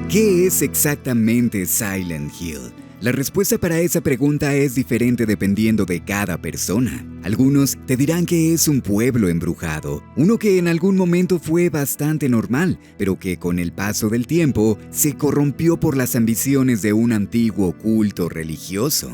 ¿Qué es exactamente Silent Hill? La respuesta para esa pregunta es diferente dependiendo de cada persona. Algunos te dirán que es un pueblo embrujado, uno que en algún momento fue bastante normal, pero que con el paso del tiempo se corrompió por las ambiciones de un antiguo culto religioso.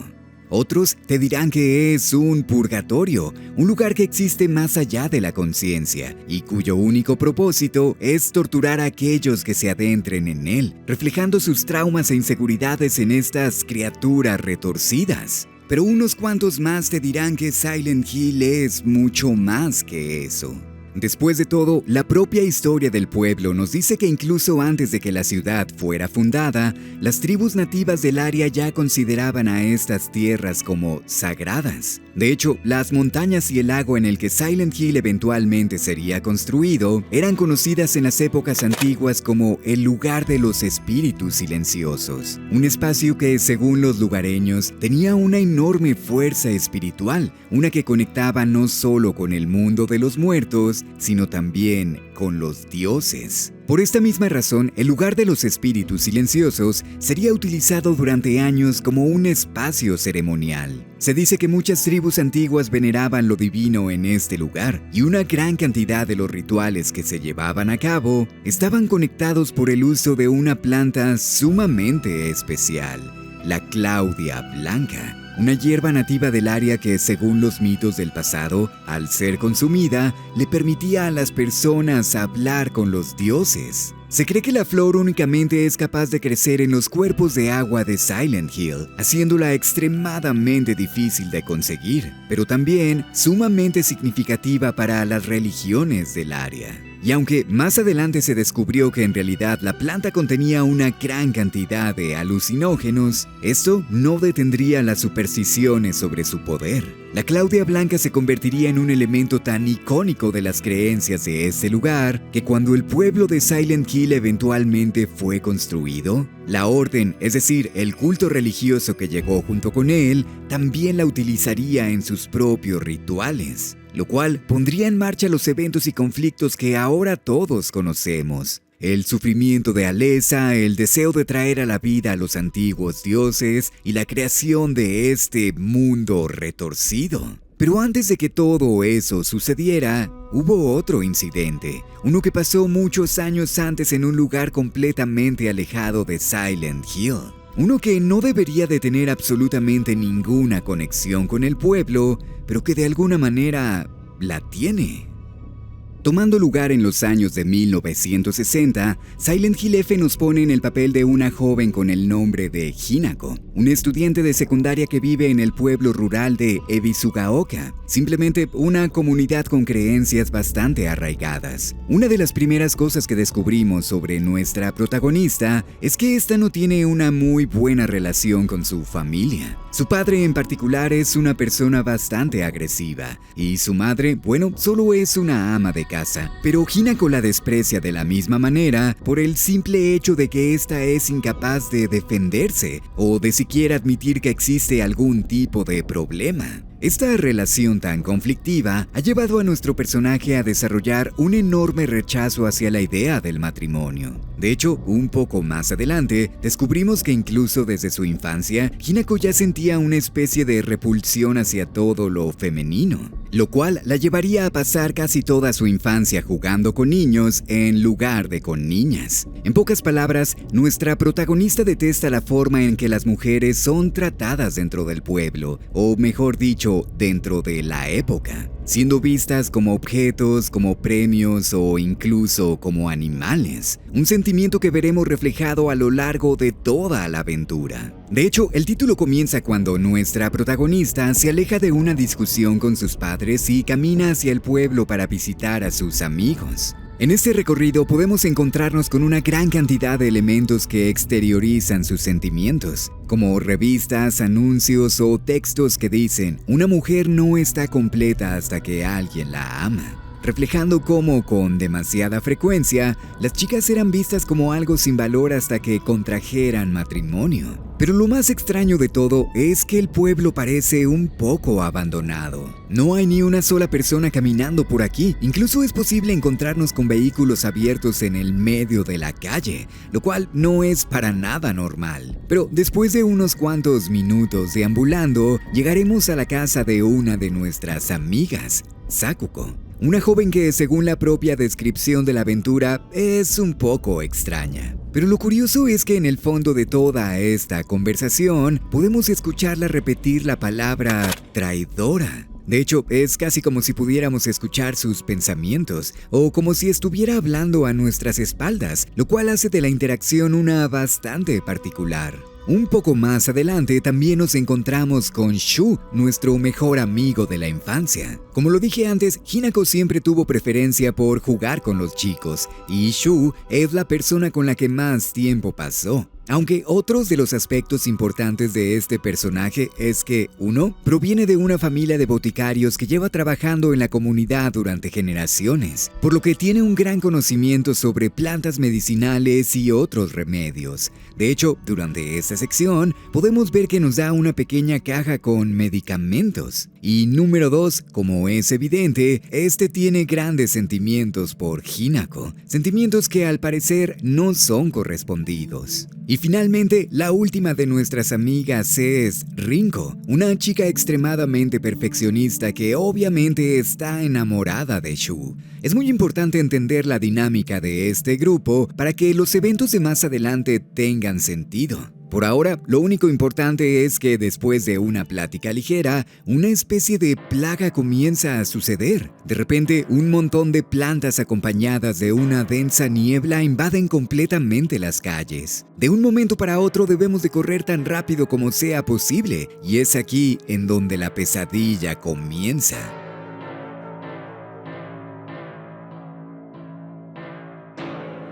Otros te dirán que es un purgatorio, un lugar que existe más allá de la conciencia y cuyo único propósito es torturar a aquellos que se adentren en él, reflejando sus traumas e inseguridades en estas criaturas retorcidas. Pero unos cuantos más te dirán que Silent Hill es mucho más que eso. Después de todo, la propia historia del pueblo nos dice que incluso antes de que la ciudad fuera fundada, las tribus nativas del área ya consideraban a estas tierras como sagradas. De hecho, las montañas y el lago en el que Silent Hill eventualmente sería construido eran conocidas en las épocas antiguas como el lugar de los espíritus silenciosos, un espacio que, según los lugareños, tenía una enorme fuerza espiritual, una que conectaba no solo con el mundo de los muertos, sino también con los dioses. Por esta misma razón, el lugar de los espíritus silenciosos sería utilizado durante años como un espacio ceremonial. Se dice que muchas tribus antiguas veneraban lo divino en este lugar, y una gran cantidad de los rituales que se llevaban a cabo estaban conectados por el uso de una planta sumamente especial, la Claudia Blanca. Una hierba nativa del área que, según los mitos del pasado, al ser consumida, le permitía a las personas hablar con los dioses. Se cree que la flor únicamente es capaz de crecer en los cuerpos de agua de Silent Hill, haciéndola extremadamente difícil de conseguir, pero también sumamente significativa para las religiones del área. Y aunque más adelante se descubrió que en realidad la planta contenía una gran cantidad de alucinógenos, esto no detendría las supersticiones sobre su poder. La Claudia Blanca se convertiría en un elemento tan icónico de las creencias de este lugar que cuando el pueblo de Silent Hill eventualmente fue construido, la orden, es decir, el culto religioso que llegó junto con él, también la utilizaría en sus propios rituales, lo cual pondría en marcha los eventos y conflictos que ahora todos conocemos. El sufrimiento de Alessa, el deseo de traer a la vida a los antiguos dioses y la creación de este mundo retorcido. Pero antes de que todo eso sucediera, hubo otro incidente, uno que pasó muchos años antes en un lugar completamente alejado de Silent Hill. Uno que no debería de tener absolutamente ninguna conexión con el pueblo, pero que de alguna manera la tiene. Tomando lugar en los años de 1960, Silent Hill F nos pone en el papel de una joven con el nombre de Hinako, una estudiante de secundaria que vive en el pueblo rural de Ebisugaoka, simplemente una comunidad con creencias bastante arraigadas. Una de las primeras cosas que descubrimos sobre nuestra protagonista es que esta no tiene una muy buena relación con su familia. Su padre en particular es una persona bastante agresiva y su madre, bueno, solo es una ama de casa, pero Hinako la desprecia de la misma manera por el simple hecho de que ésta es incapaz de defenderse o de siquiera admitir que existe algún tipo de problema. Esta relación tan conflictiva ha llevado a nuestro personaje a desarrollar un enorme rechazo hacia la idea del matrimonio. De hecho, un poco más adelante, descubrimos que incluso desde su infancia, Hinako ya sentía una especie de repulsión hacia todo lo femenino, lo cual la llevaría a pasar casi toda su infancia jugando con niños en lugar de con niñas. En pocas palabras, nuestra protagonista detesta la forma en que las mujeres son tratadas dentro del pueblo, o mejor dicho, dentro de la época, siendo vistas como objetos, como premios o incluso como animales, un sentimiento que veremos reflejado a lo largo de toda la aventura. De hecho, el título comienza cuando nuestra protagonista se aleja de una discusión con sus padres y camina hacia el pueblo para visitar a sus amigos. En este recorrido podemos encontrarnos con una gran cantidad de elementos que exteriorizan sus sentimientos, como revistas, anuncios o textos que dicen: una mujer no está completa hasta que alguien la ama. reflejando cómo, con demasiada frecuencia, las chicas eran vistas como algo sin valor hasta que contrajeran matrimonio. Pero lo más extraño de todo es que el pueblo parece un poco abandonado. No hay ni una sola persona caminando por aquí. Incluso es posible encontrarnos con vehículos abiertos en el medio de la calle, lo cual no es para nada normal. Pero después de unos cuantos minutos deambulando, llegaremos a la casa de una de nuestras amigas, Sakuko. Una joven que, según la propia descripción de la aventura, es un poco extraña. Pero lo curioso es que en el fondo de toda esta conversación podemos escucharla repetir la palabra traidora. De hecho, es casi como si pudiéramos escuchar sus pensamientos o como si estuviera hablando a nuestras espaldas, lo cual hace de la interacción una bastante particular. Un poco más adelante también nos encontramos con Shu, nuestro mejor amigo de la infancia. Como lo dije antes, Hinako siempre tuvo preferencia por jugar con los chicos y Shu es la persona con la que más tiempo pasó. Aunque otros de los aspectos importantes de este personaje es que, uno, proviene de una familia de boticarios que lleva trabajando en la comunidad durante generaciones, por lo que tiene un gran conocimiento sobre plantas medicinales y otros remedios. De hecho, durante esta sección, podemos ver que nos da una pequeña caja con medicamentos. Y número 2, como es evidente, este tiene grandes sentimientos por Hinako, sentimientos que al parecer no son correspondidos. Y finalmente, la última de nuestras amigas es Rinko, una chica extremadamente perfeccionista que obviamente está enamorada de Shu. Es muy importante entender la dinámica de este grupo para que los eventos de más adelante tengan sentido. Por ahora, lo único importante es que después de una plática ligera, una especie de plaga comienza a suceder. De repente, un montón de plantas acompañadas de una densa niebla invaden completamente las calles. De un momento para otro debemos de correr tan rápido como sea posible, y es aquí en donde la pesadilla comienza.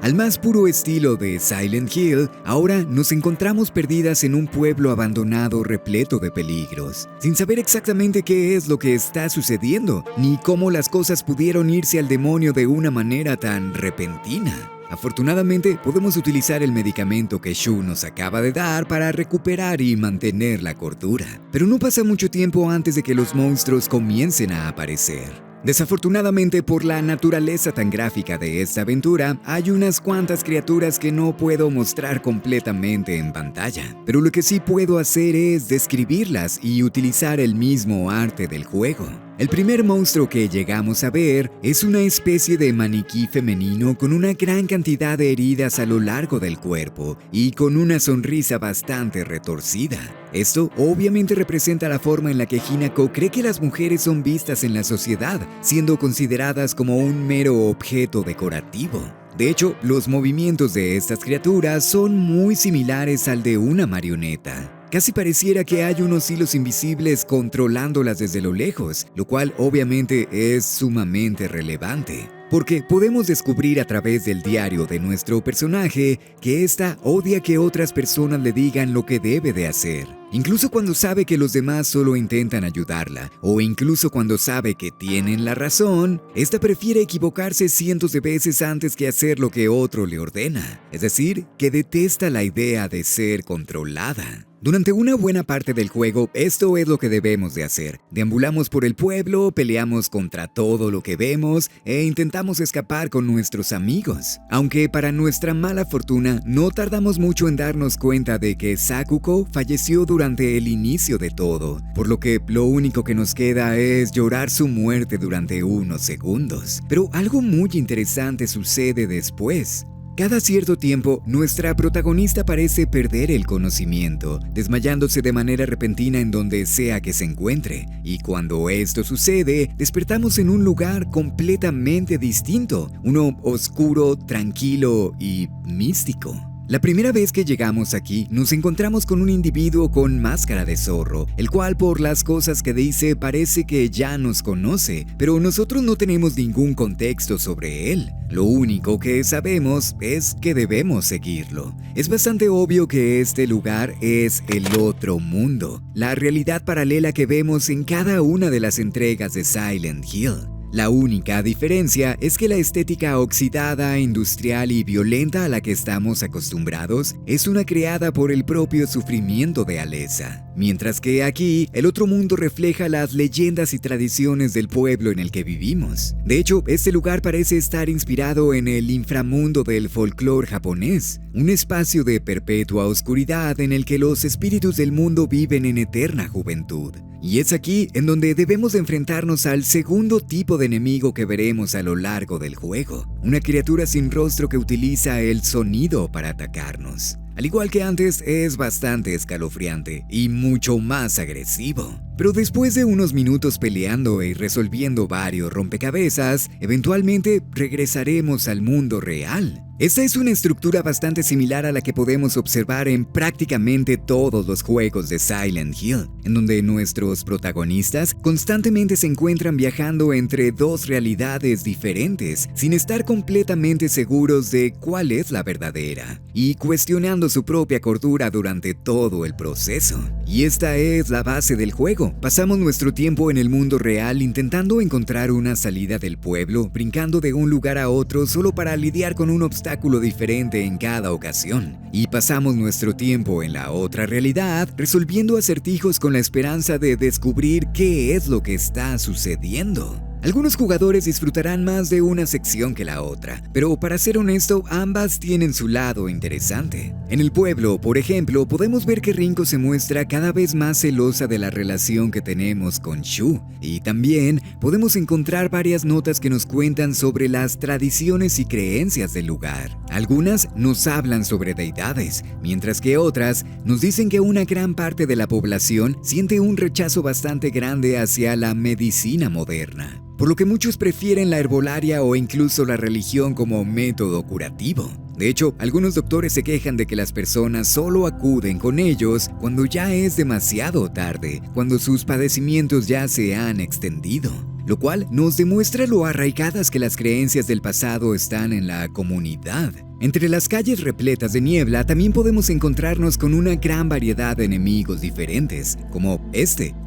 Al más puro estilo de Silent Hill, ahora nos encontramos perdidas en un pueblo abandonado repleto de peligros, sin saber exactamente qué es lo que está sucediendo, ni cómo las cosas pudieron irse al demonio de una manera tan repentina. Afortunadamente, podemos utilizar el medicamento que Shu nos acaba de dar para recuperar y mantener la cordura. Pero no pasa mucho tiempo antes de que los monstruos comiencen a aparecer. Desafortunadamente, por la naturaleza tan gráfica de esta aventura, hay unas cuantas criaturas que no puedo mostrar completamente en pantalla, pero lo que sí puedo hacer es describirlas y utilizar el mismo arte del juego. El primer monstruo que llegamos a ver es una especie de maniquí femenino con una gran cantidad de heridas a lo largo del cuerpo y con una sonrisa bastante retorcida. Esto obviamente representa la forma en la que Hinako cree que las mujeres son vistas en la sociedad, siendo consideradas como un mero objeto decorativo. De hecho, los movimientos de estas criaturas son muy similares al de una marioneta. Casi pareciera que hay unos hilos invisibles controlándolas desde lo lejos, lo cual obviamente es sumamente relevante. Porque podemos descubrir a través del diario de nuestro personaje que ésta odia que otras personas le digan lo que debe de hacer. Incluso cuando sabe que los demás solo intentan ayudarla, o incluso cuando sabe que tienen la razón, esta prefiere equivocarse cientos de veces antes que hacer lo que otro le ordena. Es decir, que detesta la idea de ser controlada. Durante una buena parte del juego, esto es lo que debemos de hacer. Deambulamos por el pueblo, peleamos contra todo lo que vemos e intentamos escapar con nuestros amigos. Aunque para nuestra mala fortuna, no tardamos mucho en darnos cuenta de que Sakuko falleció durante el inicio de todo, por lo que lo único que nos queda es llorar su muerte durante unos segundos. Pero algo muy interesante sucede después. Cada cierto tiempo, nuestra protagonista parece perder el conocimiento, desmayándose de manera repentina en donde sea que se encuentre. Y cuando esto sucede, despertamos en un lugar completamente distinto, uno oscuro, tranquilo y místico. La primera vez que llegamos aquí, nos encontramos con un individuo con máscara de zorro, el cual por las cosas que dice parece que ya nos conoce, pero nosotros no tenemos ningún contexto sobre él. Lo único que sabemos es que debemos seguirlo. Es bastante obvio que este lugar es el otro mundo, la realidad paralela que vemos en cada una de las entregas de Silent Hill. La única diferencia es que la estética oxidada, industrial y violenta a la que estamos acostumbrados es una creada por el propio sufrimiento de Alessa, mientras que aquí el otro mundo refleja las leyendas y tradiciones del pueblo en el que vivimos. De hecho, este lugar parece estar inspirado en el inframundo del folclore japonés, un espacio de perpetua oscuridad en el que los espíritus del mundo viven en eterna juventud. Y es aquí en donde debemos enfrentarnos al segundo tipo de enemigo que veremos a lo largo del juego, una criatura sin rostro que utiliza el sonido para atacarnos. Al igual que antes, es bastante escalofriante y mucho más agresivo. Pero después de unos minutos peleando y resolviendo varios rompecabezas, eventualmente regresaremos al mundo real. Esta es una estructura bastante similar a la que podemos observar en prácticamente todos los juegos de Silent Hill, en donde nuestros protagonistas constantemente se encuentran viajando entre dos realidades diferentes, sin estar completamente seguros de cuál es la verdadera, y cuestionando su propia cordura durante todo el proceso. Y esta es la base del juego. Pasamos nuestro tiempo en el mundo real intentando encontrar una salida del pueblo, brincando de un lugar a otro solo para lidiar con un obstáculo diferente en cada ocasión. Y pasamos nuestro tiempo en la otra realidad resolviendo acertijos con la esperanza de descubrir qué es lo que está sucediendo. Algunos jugadores disfrutarán más de una sección que la otra, pero para ser honesto, ambas tienen su lado interesante. En el pueblo, por ejemplo, podemos ver que Rinko se muestra cada vez más celosa de la relación que tenemos con Shu, y también podemos encontrar varias notas que nos cuentan sobre las tradiciones y creencias del lugar. Algunas nos hablan sobre deidades, mientras que otras nos dicen que una gran parte de la población siente un rechazo bastante grande hacia la medicina moderna, por lo que muchos prefieren la herbolaria o incluso la religión como método curativo. De hecho, algunos doctores se quejan de que las personas solo acuden con ellos cuando ya es demasiado tarde, cuando sus padecimientos ya se han extendido, lo cual nos demuestra lo arraigadas que las creencias del pasado están en la comunidad. Entre las calles repletas de niebla también podemos encontrarnos con una gran variedad de enemigos diferentes, como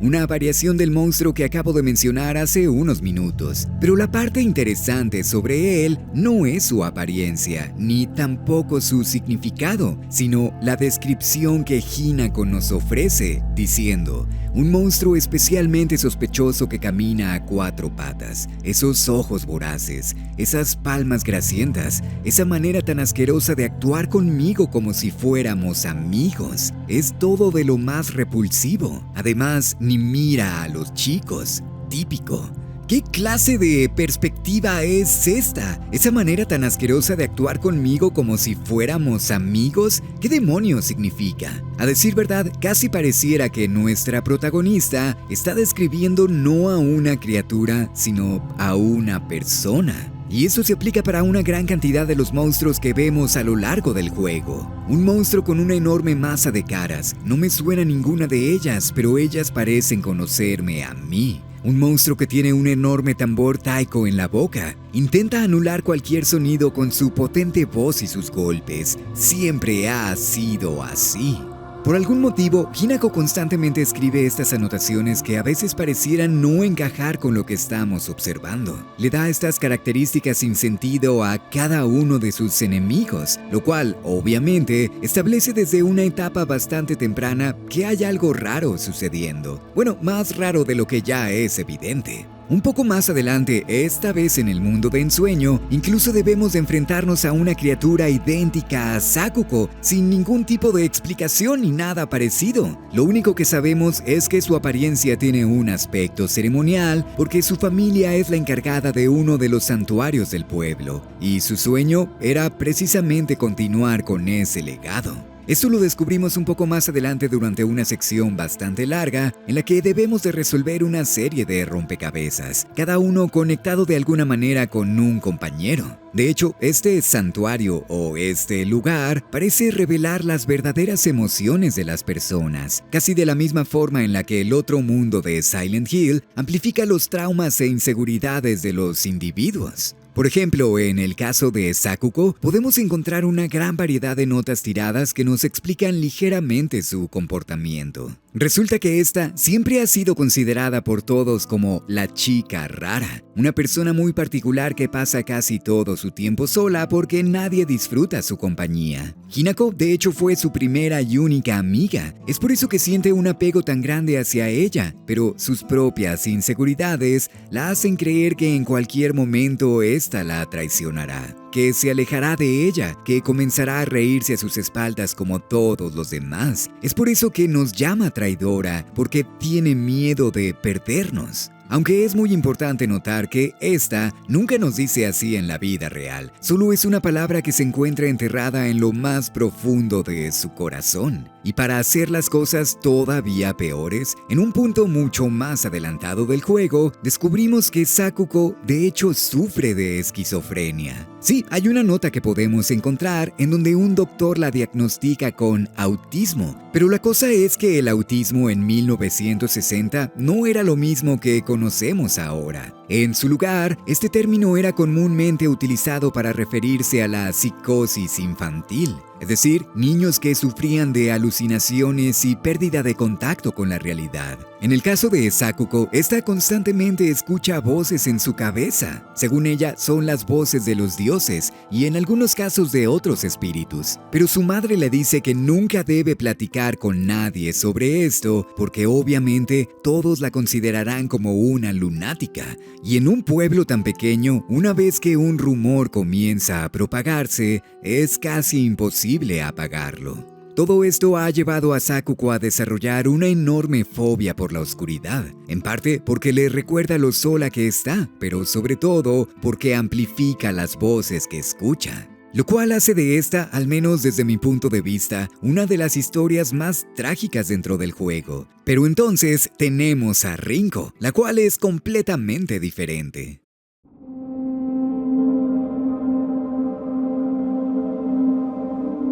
una variación del monstruo que acabo de mencionar hace unos minutos. Pero la parte interesante sobre él no es su apariencia, ni tampoco su significado, sino la descripción que Hinako nos ofrece, diciendo: un monstruo especialmente sospechoso que camina a 4 patas, esos ojos voraces, esas palmas grasientas, esa manera tan asquerosa de actuar conmigo como si fuéramos amigos. Es todo de lo más repulsivo. Además, ni mira a los chicos. Típico. ¿Qué clase de perspectiva es esta? ¿Esa manera tan asquerosa de actuar conmigo como si fuéramos amigos? ¿Qué demonios significa? A decir verdad, casi pareciera que nuestra protagonista está describiendo no a una criatura, sino a una persona. Y eso se aplica para una gran cantidad de los monstruos que vemos a lo largo del juego. Un monstruo con una enorme masa de caras. No me suena ninguna de ellas, pero ellas parecen conocerme a mí. Un monstruo que tiene un enorme tambor taiko en la boca. Intenta anular cualquier sonido con su potente voz y sus golpes. Siempre ha sido así. Por algún motivo, Hinako constantemente escribe estas anotaciones que a veces parecieran no encajar con lo que estamos observando. Le da estas características sin sentido a cada uno de sus enemigos, lo cual, obviamente, establece desde una etapa bastante temprana que hay algo raro sucediendo. Bueno, más raro de lo que ya es evidente. Un poco más adelante, esta vez en el mundo de ensueño, incluso debemos de enfrentarnos a una criatura idéntica a Sakuko, sin ningún tipo de explicación ni nada parecido. Lo único que sabemos es que su apariencia tiene un aspecto ceremonial porque su familia es la encargada de uno de los santuarios del pueblo, y su sueño era precisamente continuar con ese legado. Esto lo descubrimos un poco más adelante durante una sección bastante larga en la que debemos de resolver una serie de rompecabezas, cada uno conectado de alguna manera con un compañero. De hecho, este santuario o este lugar parece revelar las verdaderas emociones de las personas, casi de la misma forma en la que el otro mundo de Silent Hill amplifica los traumas e inseguridades de los individuos. Por ejemplo, en el caso de Sakuko, podemos encontrar una gran variedad de notas tiradas que nos explican ligeramente su comportamiento. Resulta que esta siempre ha sido considerada por todos como la chica rara, una persona muy particular que pasa casi todo su tiempo sola porque nadie disfruta su compañía. Hinako, de hecho, fue su primera y única amiga. Es por eso que siente un apego tan grande hacia ella, pero sus propias inseguridades la hacen creer que en cualquier momento esta la traicionará, que se alejará de ella, que comenzará a reírse a sus espaldas como todos los demás. Es por eso que nos llama traidora, porque tiene miedo de perdernos. Aunque es muy importante notar que esta nunca nos dice así en la vida real, solo es una palabra que se encuentra enterrada en lo más profundo de su corazón. Y para hacer las cosas todavía peores, en un punto mucho más adelantado del juego, descubrimos que Sakuko de hecho sufre de esquizofrenia. Sí, hay una nota que podemos encontrar en donde un doctor la diagnostica con autismo, pero la cosa es que el autismo en 1960 no era lo mismo que conocemos ahora. En su lugar, este término era comúnmente utilizado para referirse a la psicosis infantil, es decir, niños que sufrían de alucinaciones y pérdida de contacto con la realidad. En el caso de Sakuko, esta constantemente escucha voces en su cabeza. Según ella, son las voces de los dioses y en algunos casos de otros espíritus. Pero su madre le dice que nunca debe platicar con nadie sobre esto porque obviamente todos la considerarán como una lunática. Y en un pueblo tan pequeño, una vez que un rumor comienza a propagarse, es casi imposible apagarlo. Todo esto ha llevado a Sakuko a desarrollar una enorme fobia por la oscuridad, en parte porque le recuerda lo sola que está, pero sobre todo porque amplifica las voces que escucha. Lo cual hace de esta, al menos desde mi punto de vista, una de las historias más trágicas dentro del juego. Pero entonces tenemos a Rinko, la cual es completamente diferente.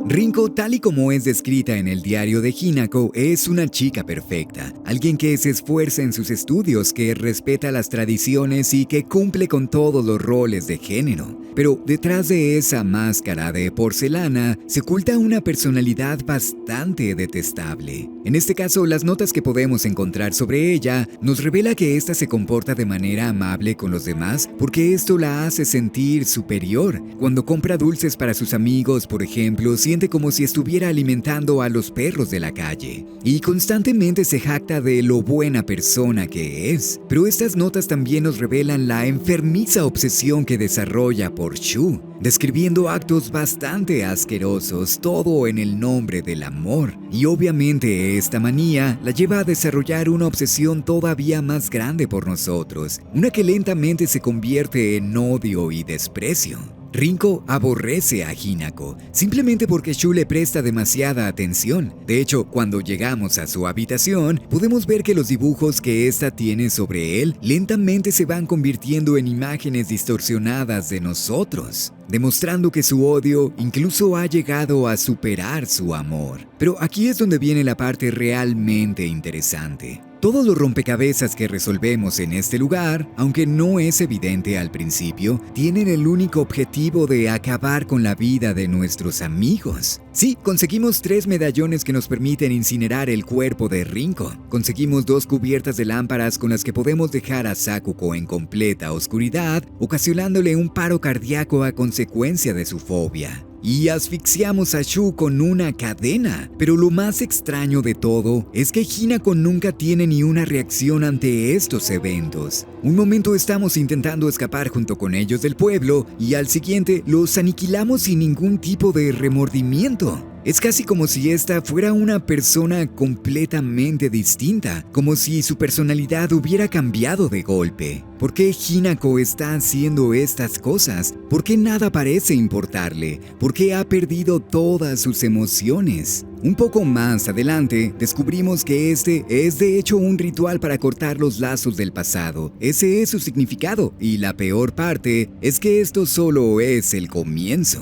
Rinko, tal y como es descrita en el diario de Hinako, es una chica perfecta, alguien que se esfuerza en sus estudios, que respeta las tradiciones y que cumple con todos los roles de género. Pero detrás de esa máscara de porcelana se oculta una personalidad bastante detestable. En este caso, las notas que podemos encontrar sobre ella nos revela que ésta se comporta de manera amable con los demás porque esto la hace sentir superior. Cuando compra dulces para sus amigos, por ejemplo, siente como si estuviera alimentando a los perros de la calle. Y constantemente se jacta de lo buena persona que es. Pero estas notas también nos revelan la enfermiza obsesión que desarrolla por Shu, describiendo actos bastante asquerosos, todo en el nombre del amor. Y obviamente esta manía la lleva a desarrollar una obsesión todavía más grande por nosotros, una que lentamente se convierte en odio y desprecio. Rinko aborrece a Hinako, simplemente porque Shu le presta demasiada atención. De hecho, cuando llegamos a su habitación, podemos ver que los dibujos que ésta tiene sobre él lentamente se van convirtiendo en imágenes distorsionadas de nosotros, demostrando que su odio incluso ha llegado a superar su amor. Pero aquí es donde viene la parte realmente interesante. Todos los rompecabezas que resolvemos en este lugar, aunque no es evidente al principio, tienen el único objetivo de acabar con la vida de nuestros amigos. Sí, conseguimos 3 medallones que nos permiten incinerar el cuerpo de Rinko. Conseguimos 2 cubiertas de lámparas con las que podemos dejar a Sakuko en completa oscuridad, ocasionándole un paro cardíaco a consecuencia de su fobia. Y asfixiamos a Shu con una cadena. Pero lo más extraño de todo es que Hinako nunca tiene ni una reacción ante estos eventos. Un momento estamos intentando escapar junto con ellos del pueblo y al siguiente los aniquilamos sin ningún tipo de remordimiento. Es casi como si esta fuera una persona completamente distinta, como si su personalidad hubiera cambiado de golpe. ¿Por qué Hinako está haciendo estas cosas? ¿Por qué nada parece importarle? ¿Por qué ha perdido todas sus emociones? Un poco más adelante, descubrimos que este es de hecho un ritual para cortar los lazos del pasado. Ese es su significado, y la peor parte es que esto solo es el comienzo.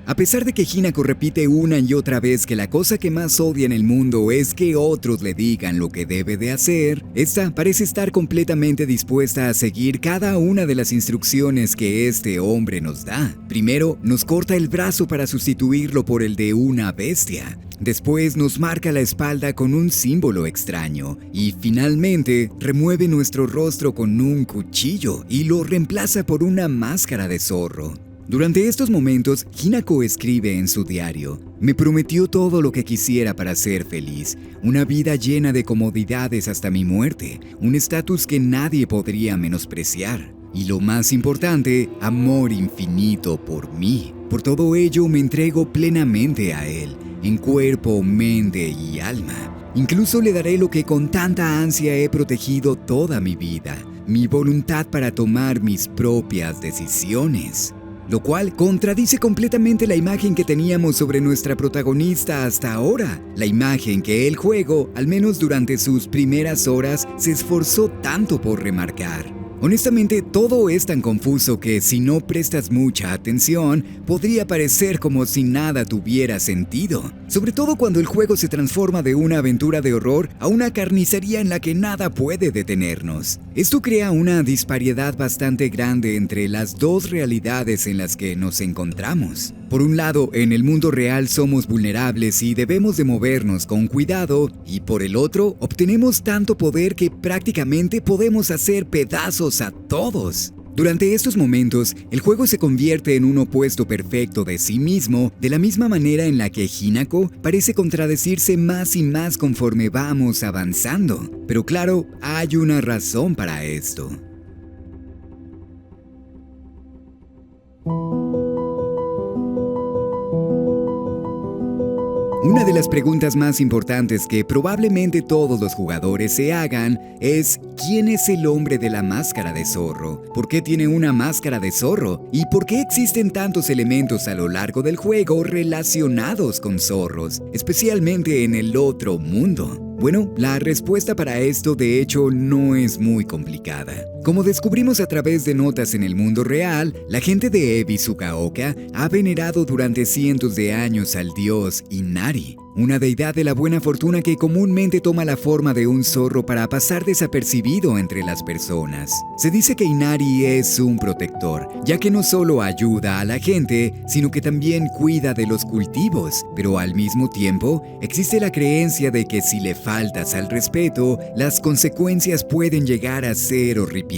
A pesar de que Hinako repite una y otra vez que la cosa que más odia en el mundo es que otros le digan lo que debe de hacer, esta parece estar completamente dispuesta a seguir cada una de las instrucciones que este hombre nos da. Primero, nos corta el brazo para sustituirlo por el de una bestia. Después nos marca la espalda con un símbolo extraño y finalmente remueve nuestro rostro con un cuchillo y lo reemplaza por una máscara de zorro. Durante estos momentos, Hinako escribe en su diario: "Me prometió todo lo que quisiera para ser feliz, una vida llena de comodidades hasta mi muerte, un estatus que nadie podría menospreciar. Y lo más importante, amor infinito por mí. Por todo ello me entrego plenamente a él, en cuerpo, mente y alma. Incluso le daré lo que con tanta ansia he protegido toda mi vida, mi voluntad para tomar mis propias decisiones". Lo cual contradice completamente la imagen que teníamos sobre nuestra protagonista hasta ahora, la imagen que el juego, al menos durante sus primeras horas, se esforzó tanto por remarcar. Honestamente, todo es tan confuso que si no prestas mucha atención, podría parecer como si nada tuviera sentido. Sobre todo cuando el juego se transforma de una aventura de horror a una carnicería en la que nada puede detenernos. Esto crea una disparidad bastante grande entre las dos realidades en las que nos encontramos. Por un lado, en el mundo real somos vulnerables y debemos de movernos con cuidado, y por el otro, obtenemos tanto poder que prácticamente podemos hacer pedazos a todos. Durante estos momentos, el juego se convierte en un opuesto perfecto de sí mismo, de la misma manera en la que Hinako parece contradecirse más y más conforme vamos avanzando. Pero claro, hay una razón para esto. Una de las preguntas más importantes que probablemente todos los jugadores se hagan es: ¿quién es el hombre de la máscara de zorro? ¿Por qué tiene una máscara de zorro? ¿Y por qué existen tantos elementos a lo largo del juego relacionados con zorros, especialmente en el otro mundo? Bueno, la respuesta para esto de hecho no es muy complicada. Como descubrimos a través de notas en el mundo real, la gente de Ebisu-Gaoka ha venerado durante cientos de años al dios Inari, una deidad de la buena fortuna que comúnmente toma la forma de un zorro para pasar desapercibido entre las personas. Se dice que Inari es un protector, ya que no solo ayuda a la gente, sino que también cuida de los cultivos, pero al mismo tiempo existe la creencia de que si le faltas al respeto, las consecuencias pueden llegar a ser horripilantes.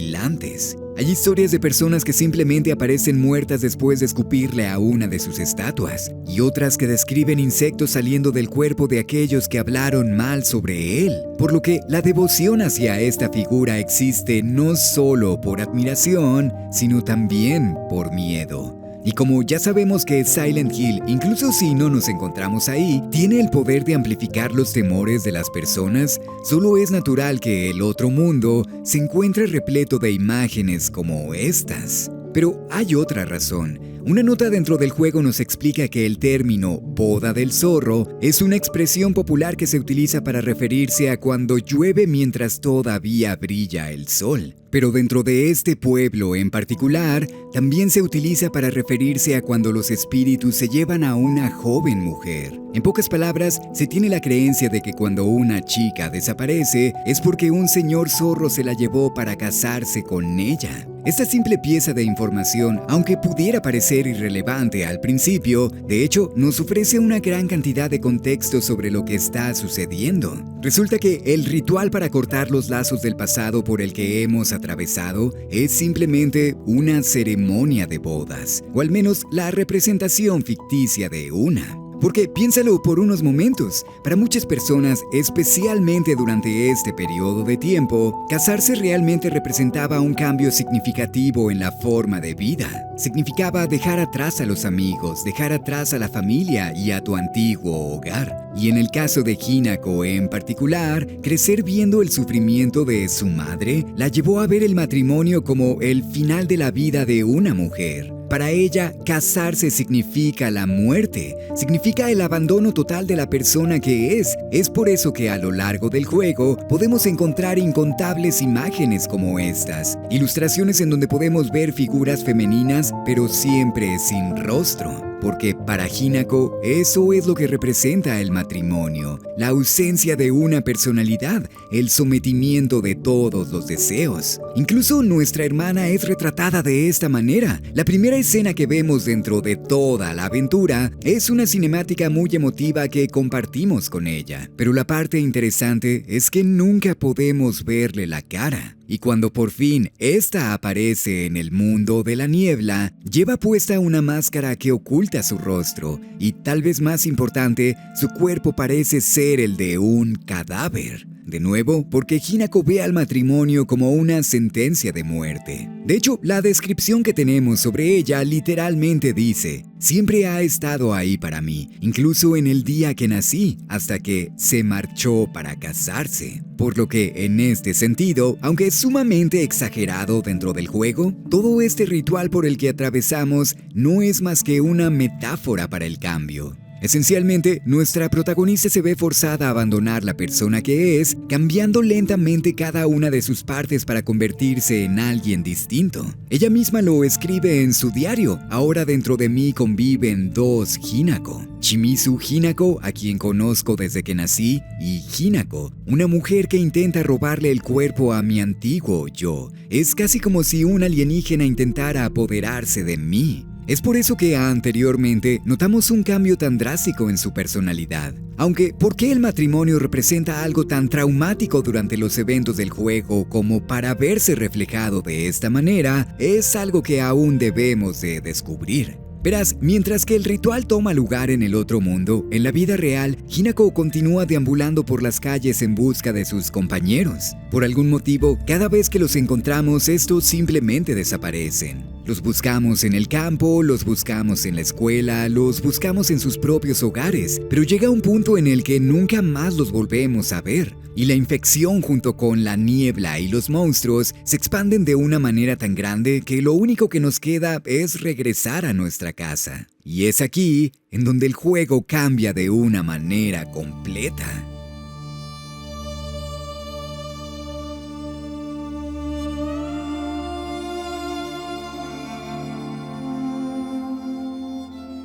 Hay historias de personas que simplemente aparecen muertas después de escupirle a una de sus estatuas, y otras que describen insectos saliendo del cuerpo de aquellos que hablaron mal sobre él, por lo que la devoción hacia esta figura existe no solo por admiración, sino también por miedo. Y como ya sabemos que Silent Hill, incluso si no nos encontramos ahí, tiene el poder de amplificar los temores de las personas, solo es natural que el otro mundo se encuentre repleto de imágenes como estas. Pero hay otra razón. Una nota dentro del juego nos explica que el término boda del zorro es una expresión popular que se utiliza para referirse a cuando llueve mientras todavía brilla el sol. Pero dentro de este pueblo en particular, también se utiliza para referirse a cuando los espíritus se llevan a una joven mujer. En pocas palabras, se tiene la creencia de que cuando una chica desaparece es porque un señor zorro se la llevó para casarse con ella. Esta simple pieza de información, aunque pudiera parecer irrelevante al principio, de hecho nos ofrece una gran cantidad de contexto sobre lo que está sucediendo. Resulta que el ritual para cortar los lazos del pasado por el que hemos atravesado es simplemente una ceremonia de bodas, o al menos la representación ficticia de una. Porque piénsalo por unos momentos, para muchas personas, especialmente durante este periodo de tiempo, casarse realmente representaba un cambio significativo en la forma de vida. Significaba dejar atrás a los amigos, dejar atrás a la familia y a tu antiguo hogar. Y en el caso de Hinako en particular, crecer viendo el sufrimiento de su madre la llevó a ver el matrimonio como el final de la vida de una mujer. Para ella, casarse significa la muerte, significa el abandono total de la persona que es. Es por eso que a lo largo del juego podemos encontrar incontables imágenes como estas, ilustraciones en donde podemos ver figuras femeninas, pero siempre sin rostro. Porque para Hinako eso es lo que representa el matrimonio, la ausencia de una personalidad, el sometimiento de todos los deseos. Incluso nuestra hermana es retratada de esta manera. La primera escena que vemos dentro de toda la aventura es una cinemática muy emotiva que compartimos con ella. Pero la parte interesante es que nunca podemos verle la cara. Y cuando por fin esta aparece en el mundo de la niebla, lleva puesta una máscara que oculta su rostro y, tal vez más importante, su cuerpo parece ser el de un cadáver. De nuevo, porque Hinako ve al matrimonio como una sentencia de muerte. De hecho, la descripción que tenemos sobre ella literalmente dice: siempre ha estado ahí para mí, incluso en el día que nací, hasta que se marchó para casarse. Por lo que, en este sentido, aunque es sumamente exagerado dentro del juego, todo este ritual por el que atravesamos no es más que una metáfora para el cambio. Esencialmente, nuestra protagonista se ve forzada a abandonar la persona que es, cambiando lentamente cada una de sus partes para convertirse en alguien distinto. Ella misma lo escribe en su diario: ahora dentro de mí conviven dos Hinako. Shimizu Hinako, a quien conozco desde que nací, y Hinako, una mujer que intenta robarle el cuerpo a mi antiguo yo. Es casi como si un alienígena intentara apoderarse de mí. Es por eso que anteriormente notamos un cambio tan drástico en su personalidad. Aunque, ¿por qué el matrimonio representa algo tan traumático durante los eventos del juego como para verse reflejado de esta manera? Es algo que aún debemos de descubrir. Verás, mientras que el ritual toma lugar en el otro mundo, en la vida real, Hinako continúa deambulando por las calles en busca de sus compañeros. Por algún motivo, cada vez que los encontramos, estos simplemente desaparecen. Los buscamos en el campo, los buscamos en la escuela, los buscamos en sus propios hogares, pero llega un punto en el que nunca más los volvemos a ver. Y la infección junto con la niebla y los monstruos se expanden de una manera tan grande que lo único que nos queda es regresar a nuestra casa. Y es aquí en donde el juego cambia de una manera completa.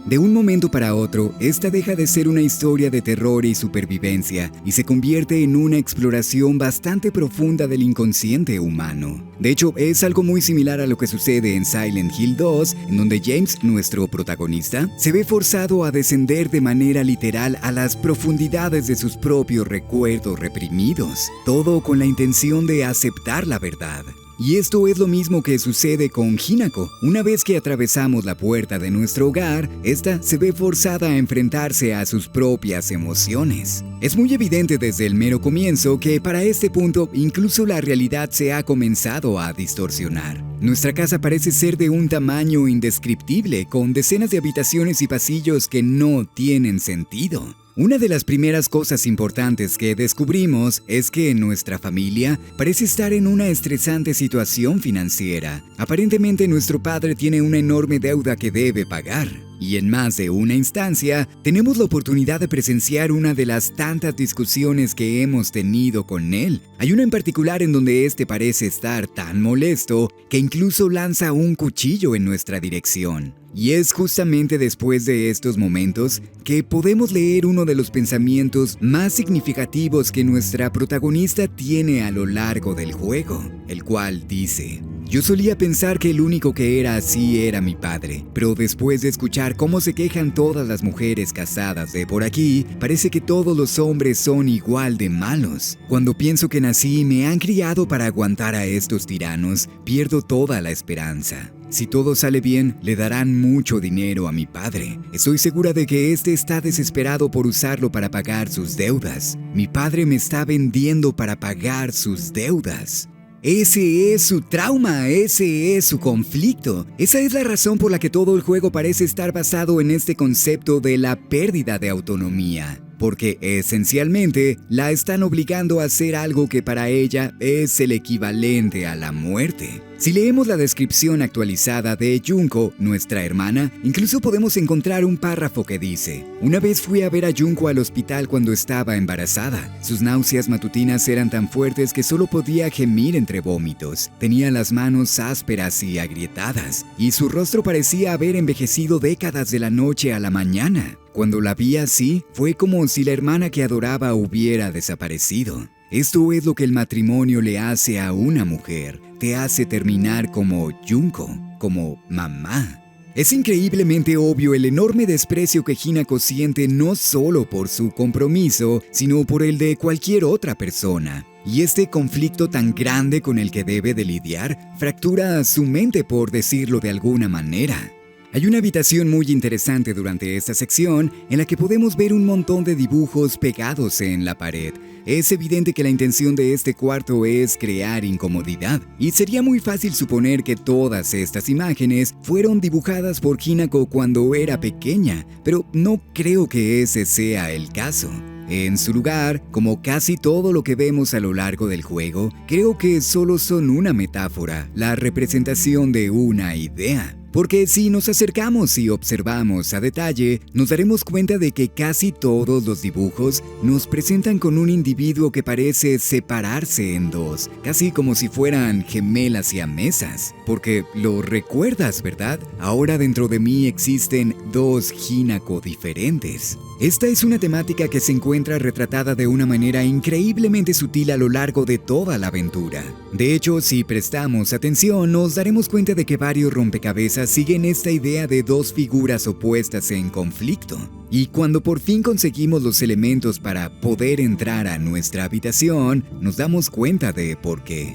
De un momento para otro, esta deja de ser una historia de terror y supervivencia y se convierte en una exploración bastante profunda del inconsciente humano. De hecho, es algo muy similar a lo que sucede en Silent Hill 2, en donde James, nuestro protagonista, se ve forzado a descender de manera literal a las profundidades de sus propios recuerdos reprimidos, todo con la intención de aceptar la verdad. Y esto es lo mismo que sucede con Hinako. Una vez que atravesamos la puerta de nuestro hogar, esta se ve forzada a enfrentarse a sus propias emociones. Es muy evidente desde el mero comienzo que para este punto incluso la realidad se ha comenzado a distorsionar. Nuestra casa parece ser de un tamaño indescriptible, con decenas de habitaciones y pasillos que no tienen sentido. Una de las primeras cosas importantes que descubrimos es que nuestra familia parece estar en una estresante situación financiera. Aparentemente nuestro padre tiene una enorme deuda que debe pagar. Y en más de una instancia, tenemos la oportunidad de presenciar una de las tantas discusiones que hemos tenido con él. Hay una en particular en donde este parece estar tan molesto que incluso lanza un cuchillo en nuestra dirección. Y es justamente después de estos momentos que podemos leer uno de los pensamientos más significativos que nuestra protagonista tiene a lo largo del juego, el cual dice: yo solía pensar que el único que era así era mi padre, pero después de escuchar cómo se quejan todas las mujeres casadas de por aquí, parece que todos los hombres son igual de malos. Cuando pienso que nací y me han criado para aguantar a estos tiranos, pierdo toda la esperanza. Si todo sale bien, le darán mucho dinero a mi padre. Estoy segura de que este está desesperado por usarlo para pagar sus deudas. Mi padre me está vendiendo para pagar sus deudas. Ese es su trauma, ese es su conflicto. Esa es la razón por la que todo el juego parece estar basado en este concepto de la pérdida de autonomía. Porque esencialmente la están obligando a hacer algo que para ella es el equivalente a la muerte. Si leemos la descripción actualizada de Junko, nuestra hermana, incluso podemos encontrar un párrafo que dice: una vez fui a ver a Junko al hospital cuando estaba embarazada. Sus náuseas matutinas eran tan fuertes que solo podía gemir entre vómitos. Tenía las manos ásperas y agrietadas, y su rostro parecía haber envejecido décadas de la noche a la mañana. Cuando la vi así, fue como si la hermana que adoraba hubiera desaparecido. Esto es lo que el matrimonio le hace a una mujer. Te hace terminar como Junko, como mamá. Es increíblemente obvio el enorme desprecio que Hinako siente no solo por su compromiso, sino por el de cualquier otra persona. Y este conflicto tan grande con el que debe de lidiar fractura su mente, por decirlo de alguna manera. Hay una habitación muy interesante durante esta sección en la que podemos ver un montón de dibujos pegados en la pared. Es evidente que la intención de este cuarto es crear incomodidad, y sería muy fácil suponer que todas estas imágenes fueron dibujadas por Hinako cuando era pequeña, pero no creo que ese sea el caso. En su lugar, como casi todo lo que vemos a lo largo del juego, creo que solo son una metáfora, la representación de una idea. Porque si nos acercamos y observamos a detalle, nos daremos cuenta de que casi todos los dibujos nos presentan con un individuo que parece separarse en dos, casi como si fueran gemelas siamesas. Porque lo recuerdas, ¿verdad? Ahora dentro de mí existen dos Hinako diferentes. Esta es una temática que se encuentra retratada de una manera increíblemente sutil a lo largo de toda la aventura. De hecho, si prestamos atención, nos daremos cuenta de que varios rompecabezas siguen esta idea de dos figuras opuestas en conflicto. Y cuando por fin conseguimos los elementos para poder entrar a nuestra habitación, nos damos cuenta de por qué.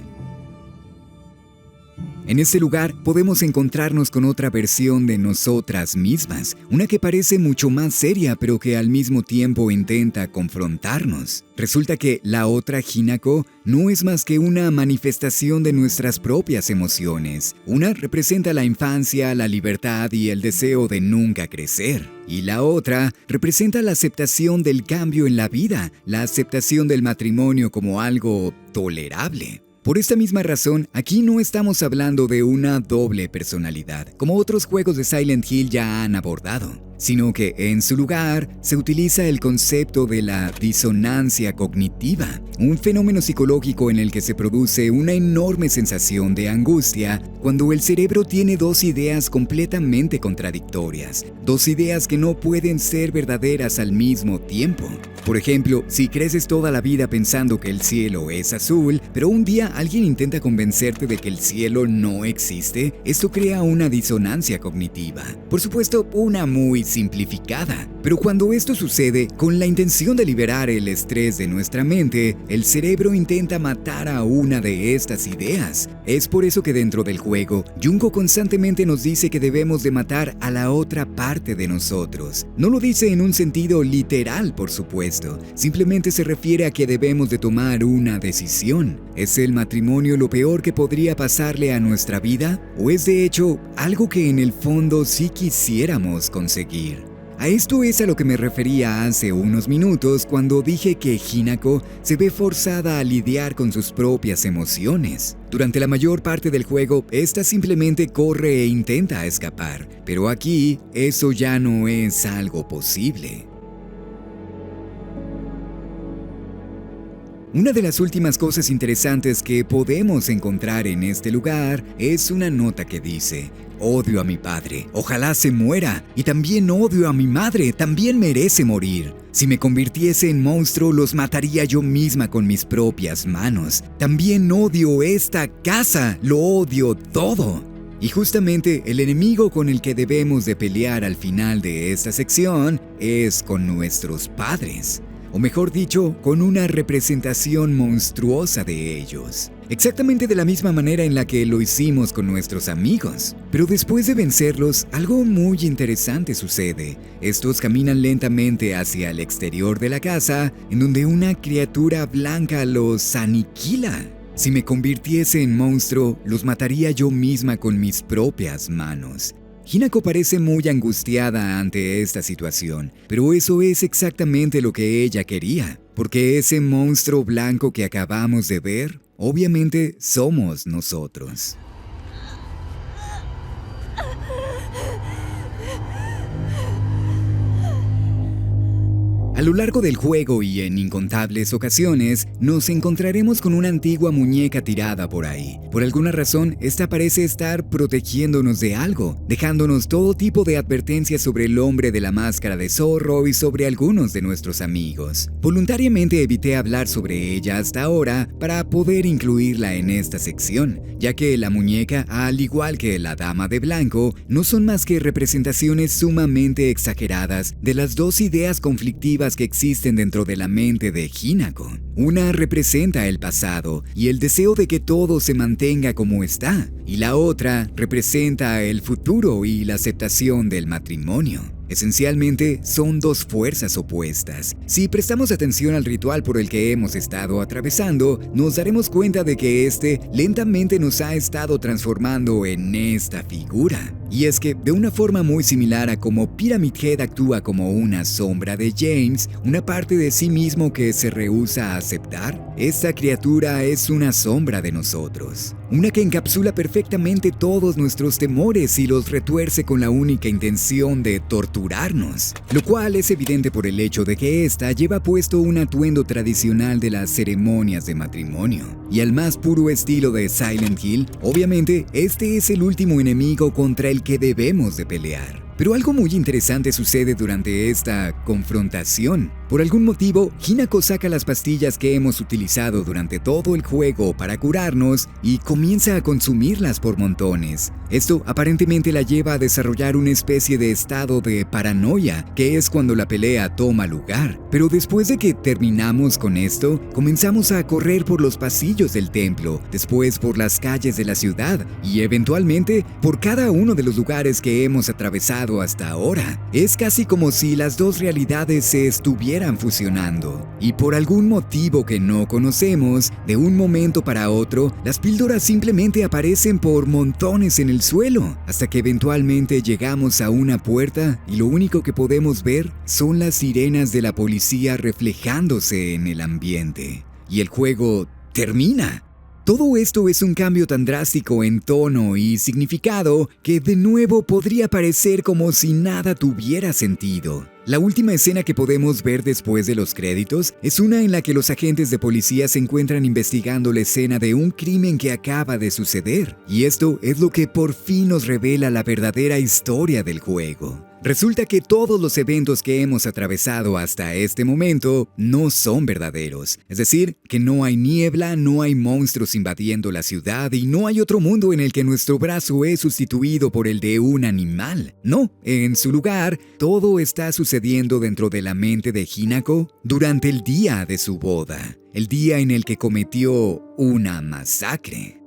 En este lugar podemos encontrarnos con otra versión de nosotras mismas, una que parece mucho más seria pero que al mismo tiempo intenta confrontarnos. Resulta que la otra Hinako no es más que una manifestación de nuestras propias emociones. Una representa la infancia, la libertad y el deseo de nunca crecer. Y la otra representa la aceptación del cambio en la vida, la aceptación del matrimonio como algo tolerable. Por esta misma razón, aquí no estamos hablando de una doble personalidad, como otros juegos de Silent Hill ya han abordado, sino que en su lugar se utiliza el concepto de la disonancia cognitiva, un fenómeno psicológico en el que se produce una enorme sensación de angustia cuando el cerebro tiene dos ideas completamente contradictorias, dos ideas que no pueden ser verdaderas al mismo tiempo. Por ejemplo, si creces toda la vida pensando que el cielo es azul, pero un día alguien intenta convencerte de que el cielo no existe, esto crea una disonancia cognitiva. Por supuesto, una muy simplificada. Pero cuando esto sucede, con la intención de liberar el estrés de nuestra mente, el cerebro intenta matar a una de estas ideas. Es por eso que dentro del juego, Junko constantemente nos dice que debemos de matar a la otra parte de nosotros. No lo dice en un sentido literal, por supuesto. Simplemente se refiere a que debemos de tomar una decisión. ¿Es el matrimonio lo peor que podría pasarle a nuestra vida? ¿O es de hecho algo que en el fondo sí quisiéramos conseguir? A esto es a lo que me refería hace unos minutos cuando dije que Hinako se ve forzada a lidiar con sus propias emociones. Durante la mayor parte del juego, esta simplemente corre e intenta escapar, pero aquí eso ya no es algo posible. Una de las últimas cosas interesantes que podemos encontrar en este lugar es una nota que dice: odio a mi padre, ojalá se muera, y también odio a mi madre, también merece morir. Si me convirtiese en monstruo, los mataría yo misma con mis propias manos. También odio esta casa, lo odio todo. Y justamente el enemigo con el que debemos de pelear al final de esta sección es con nuestros padres. O mejor dicho, con una representación monstruosa de ellos. Exactamente de la misma manera en la que lo hicimos con nuestros amigos. Pero después de vencerlos, algo muy interesante sucede. Estos caminan lentamente hacia el exterior de la casa, en donde una criatura blanca los aniquila. Si me convirtiese en monstruo, los mataría yo misma con mis propias manos. Hinako parece muy angustiada ante esta situación, pero eso es exactamente lo que ella quería, porque ese monstruo blanco que acabamos de ver, obviamente somos nosotros. A lo largo del juego y en incontables ocasiones, nos encontraremos con una antigua muñeca tirada por ahí. Por alguna razón, esta parece estar protegiéndonos de algo, dejándonos todo tipo de advertencias sobre el hombre de la máscara de zorro y sobre algunos de nuestros amigos. Voluntariamente evité hablar sobre ella hasta ahora para poder incluirla en esta sección, ya que la muñeca, al igual que la dama de blanco, no son más que representaciones sumamente exageradas de las dos ideas conflictivas que existen dentro de la mente de Hinako. Una representa el pasado y el deseo de que todo se mantenga como está, y la otra representa el futuro y la aceptación del matrimonio. Esencialmente, son dos fuerzas opuestas. Si prestamos atención al ritual por el que hemos estado atravesando, nos daremos cuenta de que este lentamente nos ha estado transformando en esta figura. Y es que, de una forma muy similar a como Pyramid Head actúa como una sombra de James, una parte de sí mismo que se rehúsa a aceptar, esta criatura es una sombra de nosotros. Una que encapsula perfectamente todos nuestros temores y los retuerce con la única intención de torturarnos. Lo cual es evidente por el hecho de que ésta lleva puesto un atuendo tradicional de las ceremonias de matrimonio. Y al más puro estilo de Silent Hill, obviamente, este es el último enemigo contra el que debemos de pelear. Pero algo muy interesante sucede durante esta confrontación. Por algún motivo, Hinako saca las pastillas que hemos utilizado durante todo el juego para curarnos y comienza a consumirlas por montones. Esto aparentemente la lleva a desarrollar una especie de estado de paranoia, que es cuando la pelea toma lugar. Pero después de que terminamos con esto, comenzamos a correr por los pasillos del templo, después por las calles de la ciudad y eventualmente por cada uno de los lugares que hemos atravesado hasta ahora. Es casi como si las dos realidades se estuvieran fusionando. Y por algún motivo que no conocemos, de un momento para otro, las píldoras simplemente aparecen por montones en el suelo, hasta que eventualmente llegamos a una puerta y lo único que podemos ver son las sirenas de la policía reflejándose en el ambiente. Y el juego termina. Todo esto es un cambio tan drástico en tono y significado que de nuevo podría parecer como si nada tuviera sentido. La última escena que podemos ver después de los créditos es una en la que los agentes de policía se encuentran investigando la escena de un crimen que acaba de suceder. Y esto es lo que por fin nos revela la verdadera historia del juego. Resulta que todos los eventos que hemos atravesado hasta este momento no son verdaderos. Es decir, que no hay niebla, no hay monstruos invadiendo la ciudad y no hay otro mundo en el que nuestro brazo es sustituido por el de un animal. No, en su lugar, todo está sucediendo dentro de la mente de Hinako durante el día de su boda, el día en el que cometió una masacre.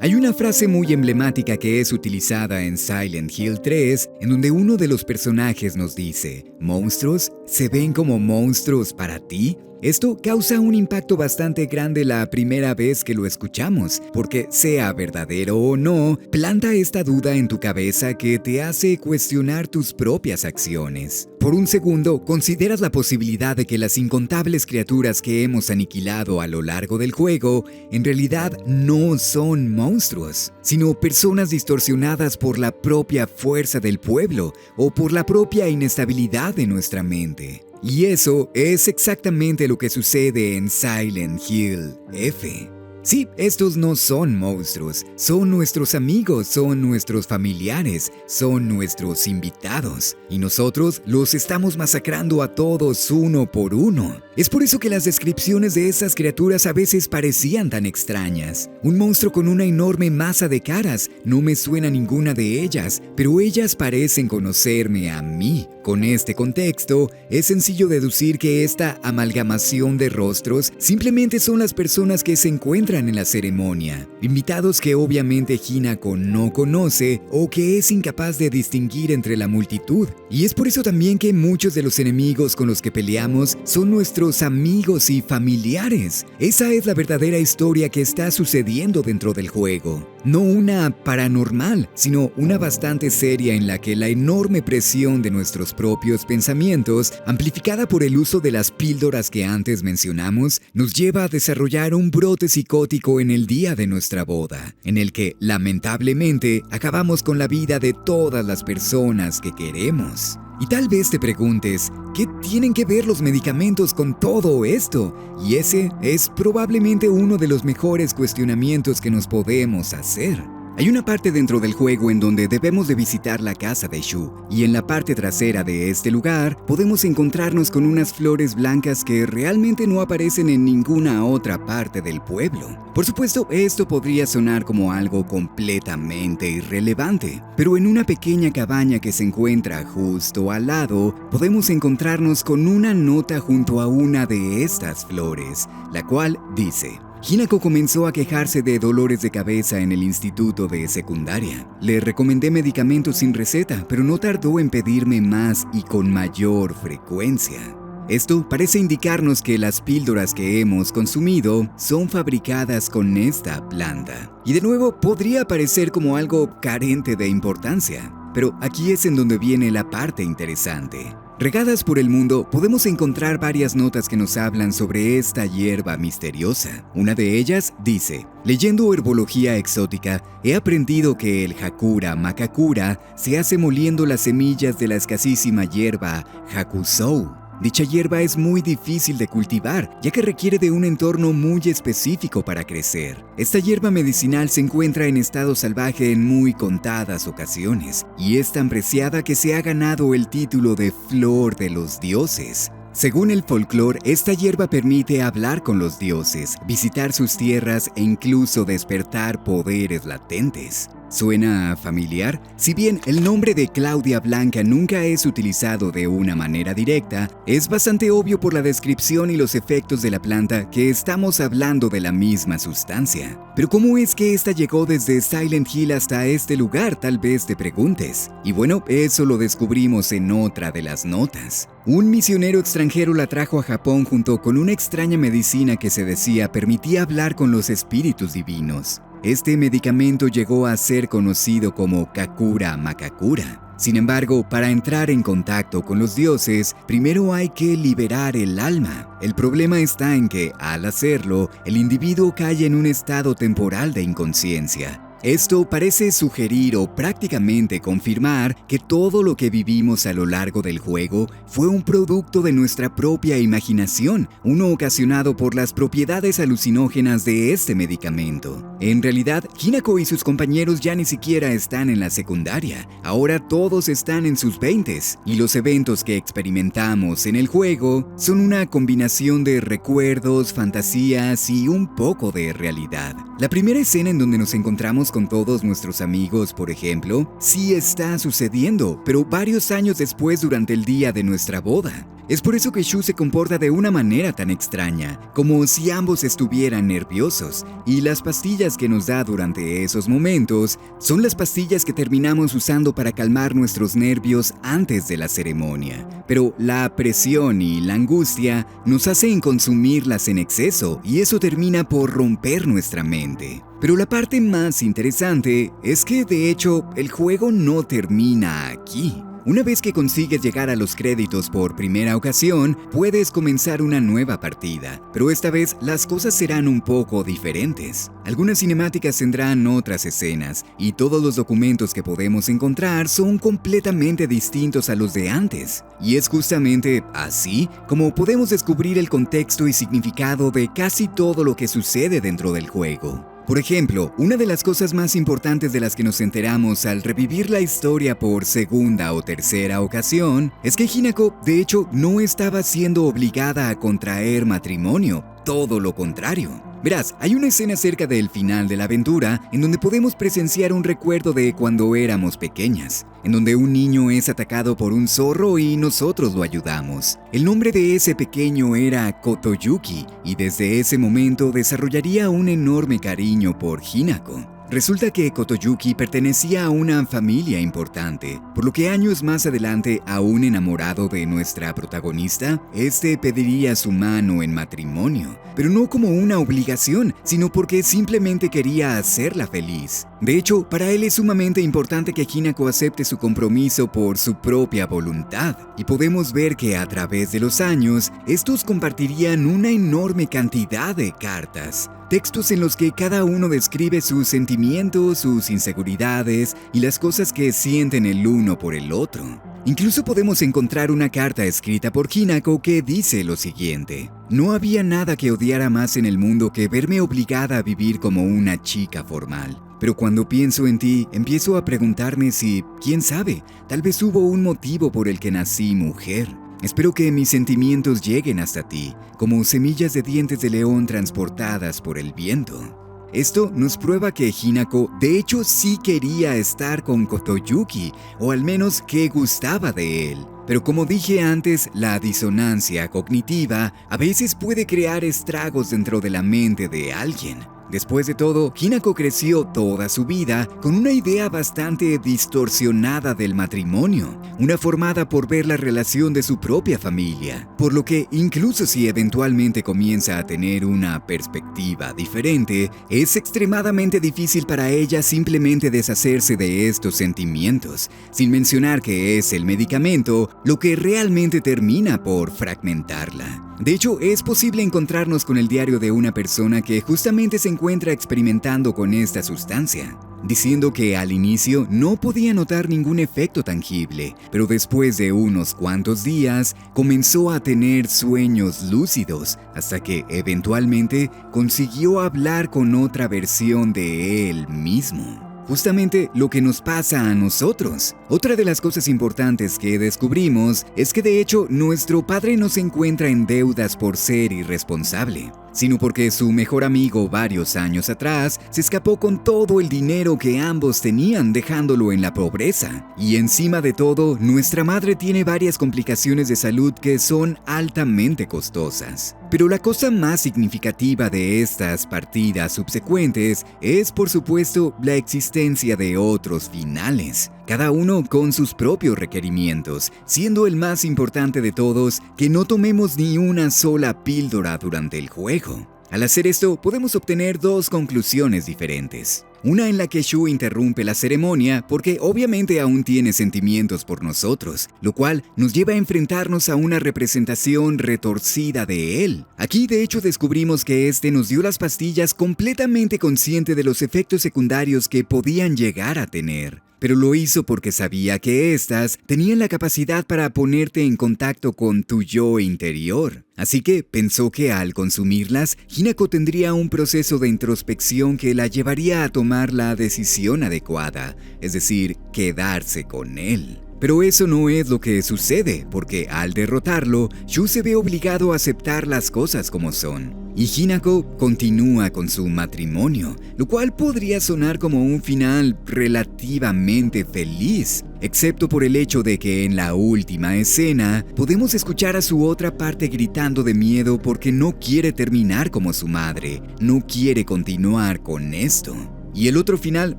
Hay una frase muy emblemática que es utilizada en Silent Hill 3, en donde uno de los personajes nos dice: ¿monstruos se ven como monstruos para ti? Esto causa un impacto bastante grande la primera vez que lo escuchamos, porque sea verdadero o no, planta esta duda en tu cabeza que te hace cuestionar tus propias acciones. Por un segundo, consideras la posibilidad de que las incontables criaturas que hemos aniquilado a lo largo del juego en realidad no son monstruos, sino personas distorsionadas por la propia fuerza del pueblo o por la propia inestabilidad de nuestra mente. Y eso es exactamente lo que sucede en Silent Hill F. Sí, estos no son monstruos, son nuestros amigos, son nuestros familiares, son nuestros invitados. Y nosotros los estamos masacrando a todos uno por uno. Es por eso que las descripciones de esas criaturas a veces parecían tan extrañas. Un monstruo con una enorme masa de caras, no me suena ninguna de ellas, pero ellas parecen conocerme a mí. Con este contexto, es sencillo deducir que esta amalgamación de rostros simplemente son las personas que se encuentran en la ceremonia, invitados que obviamente Hinako no conoce o que es incapaz de distinguir entre la multitud. Y es por eso también que muchos de los enemigos con los que peleamos son nuestros amigos y familiares. Esa es la verdadera historia que está sucediendo dentro del juego. No una paranormal, sino una bastante seria en la que la enorme presión de nuestros propios pensamientos, amplificada por el uso de las píldoras que antes mencionamos, nos lleva a desarrollar un brote psicótico en el día de nuestra boda, en el que, lamentablemente, acabamos con la vida de todas las personas que queremos. Y tal vez te preguntes, ¿qué tienen que ver los medicamentos con todo esto? Y ese es probablemente uno de los mejores cuestionamientos que nos podemos hacer. Hay una parte dentro del juego en donde debemos de visitar la casa de Shu, y en la parte trasera de este lugar podemos encontrarnos con unas flores blancas que realmente no aparecen en ninguna otra parte del pueblo. Por supuesto, esto podría sonar como algo completamente irrelevante, pero en una pequeña cabaña que se encuentra justo al lado, podemos encontrarnos con una nota junto a una de estas flores, la cual dice: Hinako comenzó a quejarse de dolores de cabeza en el instituto de secundaria. Le recomendé medicamentos sin receta, pero no tardó en pedirme más y con mayor frecuencia. Esto parece indicarnos que las píldoras que hemos consumido son fabricadas con esta planta. Y de nuevo, podría parecer como algo carente de importancia, pero aquí es en donde viene la parte interesante. Regadas por el mundo, podemos encontrar varias notas que nos hablan sobre esta hierba misteriosa. Una de ellas dice: leyendo herbología exótica, he aprendido que el Hakura Makakura se hace moliendo las semillas de la escasísima hierba Hakusou. Dicha hierba es muy difícil de cultivar, ya que requiere de un entorno muy específico para crecer. Esta hierba medicinal se encuentra en estado salvaje en muy contadas ocasiones, y es tan preciada que se ha ganado el título de Flor de los Dioses. Según el folclore, esta hierba permite hablar con los dioses, visitar sus tierras e incluso despertar poderes latentes. ¿Suena familiar? Si bien el nombre de Claudia Blanca nunca es utilizado de una manera directa, es bastante obvio por la descripción y los efectos de la planta que estamos hablando de la misma sustancia. Pero ¿cómo es que esta llegó desde Silent Hill hasta este lugar? Tal vez te preguntes. Y bueno, eso lo descubrimos en otra de las notas. Un misionero extranjero la trajo a Japón junto con una extraña medicina que se decía permitía hablar con los espíritus divinos. Este medicamento llegó a ser conocido como Kakura Makakura. Sin embargo, para entrar en contacto con los dioses, primero hay que liberar el alma. El problema está en que, al hacerlo, el individuo cae en un estado temporal de inconsciencia. Esto parece sugerir o prácticamente confirmar que todo lo que vivimos a lo largo del juego fue un producto de nuestra propia imaginación, uno ocasionado por las propiedades alucinógenas de este medicamento. En realidad, Hinako y sus compañeros ya ni siquiera están en la secundaria, ahora todos están en sus 20s, y los eventos que experimentamos en el juego son una combinación de recuerdos, fantasías y un poco de realidad. La primera escena en donde nos encontramos con todos nuestros amigos, por ejemplo, sí está sucediendo, pero varios años después durante el día de nuestra boda. Es por eso que Shu se comporta de una manera tan extraña, como si ambos estuvieran nerviosos, y las pastillas que nos da durante esos momentos son las pastillas que terminamos usando para calmar nuestros nervios antes de la ceremonia. Pero la presión y la angustia nos hacen consumirlas en exceso, y eso termina por romper nuestra mente. Pero la parte más interesante es que, de hecho, el juego no termina aquí. Una vez que consigues llegar a los créditos por primera ocasión, puedes comenzar una nueva partida, pero esta vez las cosas serán un poco diferentes. Algunas cinemáticas tendrán otras escenas, y todos los documentos que podemos encontrar son completamente distintos a los de antes. Y es justamente así como podemos descubrir el contexto y significado de casi todo lo que sucede dentro del juego. Por ejemplo, una de las cosas más importantes de las que nos enteramos al revivir la historia por segunda o tercera ocasión es que Hinako, de hecho, no estaba siendo obligada a contraer matrimonio, todo lo contrario. Verás, hay una escena cerca del final de la aventura en donde podemos presenciar un recuerdo de cuando éramos pequeñas, en donde un niño es atacado por un zorro y nosotros lo ayudamos. El nombre de ese pequeño era Kotoyuki y desde ese momento desarrollaría un enorme cariño por Hinako. Resulta que Kotoyuki pertenecía a una familia importante, por lo que años más adelante, aún enamorado de nuestra protagonista, este pediría su mano en matrimonio, pero no como una obligación, sino porque simplemente quería hacerla feliz. De hecho, para él es sumamente importante que Hinako acepte su compromiso por su propia voluntad, y podemos ver que a través de los años, estos compartirían una enorme cantidad de cartas. Textos en los que cada uno describe sus sentimientos, sus inseguridades y las cosas que sienten el uno por el otro. Incluso podemos encontrar una carta escrita por Hinako que dice lo siguiente: no había nada que odiara más en el mundo que verme obligada a vivir como una chica formal. Pero cuando pienso en ti, empiezo a preguntarme si, quién sabe, tal vez hubo un motivo por el que nací mujer. Espero que mis sentimientos lleguen hasta ti, como semillas de dientes de león transportadas por el viento. Esto nos prueba que Hinako de hecho sí quería estar con Kotoyuki, o al menos que gustaba de él. Pero como dije antes, la disonancia cognitiva a veces puede crear estragos dentro de la mente de alguien. Después de todo, Hinako creció toda su vida con una idea bastante distorsionada del matrimonio, una formada por ver la relación de su propia familia, por lo que incluso si eventualmente comienza a tener una perspectiva diferente, es extremadamente difícil para ella simplemente deshacerse de estos sentimientos, sin mencionar que es el medicamento lo que realmente termina por fragmentarla. De hecho, es posible encontrarnos con el diario de una persona que justamente se encuentra experimentando con esta sustancia, diciendo que al inicio no podía notar ningún efecto tangible, pero después de unos cuantos días comenzó a tener sueños lúcidos, hasta que eventualmente consiguió hablar con otra versión de él mismo. Justamente lo que nos pasa a nosotros. Otra de las cosas importantes que descubrimos es que de hecho nuestro padre no se encuentra en deudas por ser irresponsable, sino porque su mejor amigo varios años atrás se escapó con todo el dinero que ambos tenían, dejándolo en la pobreza. Y encima de todo, nuestra madre tiene varias complicaciones de salud que son altamente costosas. Pero la cosa más significativa de estas partidas subsecuentes es, por supuesto, la existencia de otros finales, cada uno con sus propios requerimientos, siendo el más importante de todos que no tomemos ni una sola píldora durante el juego. Al hacer esto, podemos obtener dos conclusiones diferentes. Una en la que Shu interrumpe la ceremonia porque obviamente aún tiene sentimientos por nosotros, lo cual nos lleva a enfrentarnos a una representación retorcida de él. Aquí de hecho descubrimos que este nos dio las pastillas completamente consciente de los efectos secundarios que podían llegar a tener. Pero lo hizo porque sabía que éstas tenían la capacidad para ponerte en contacto con tu yo interior. Así que pensó que al consumirlas, Hinako tendría un proceso de introspección que la llevaría a tomar la decisión adecuada, es decir, quedarse con él. Pero eso no es lo que sucede, porque al derrotarlo, Shu se ve obligado a aceptar las cosas como son. Y Hinako continúa con su matrimonio, lo cual podría sonar como un final relativamente feliz, excepto por el hecho de que en la última escena podemos escuchar a su otra parte gritando de miedo porque no quiere terminar como su madre, no quiere continuar con esto. Y el otro final,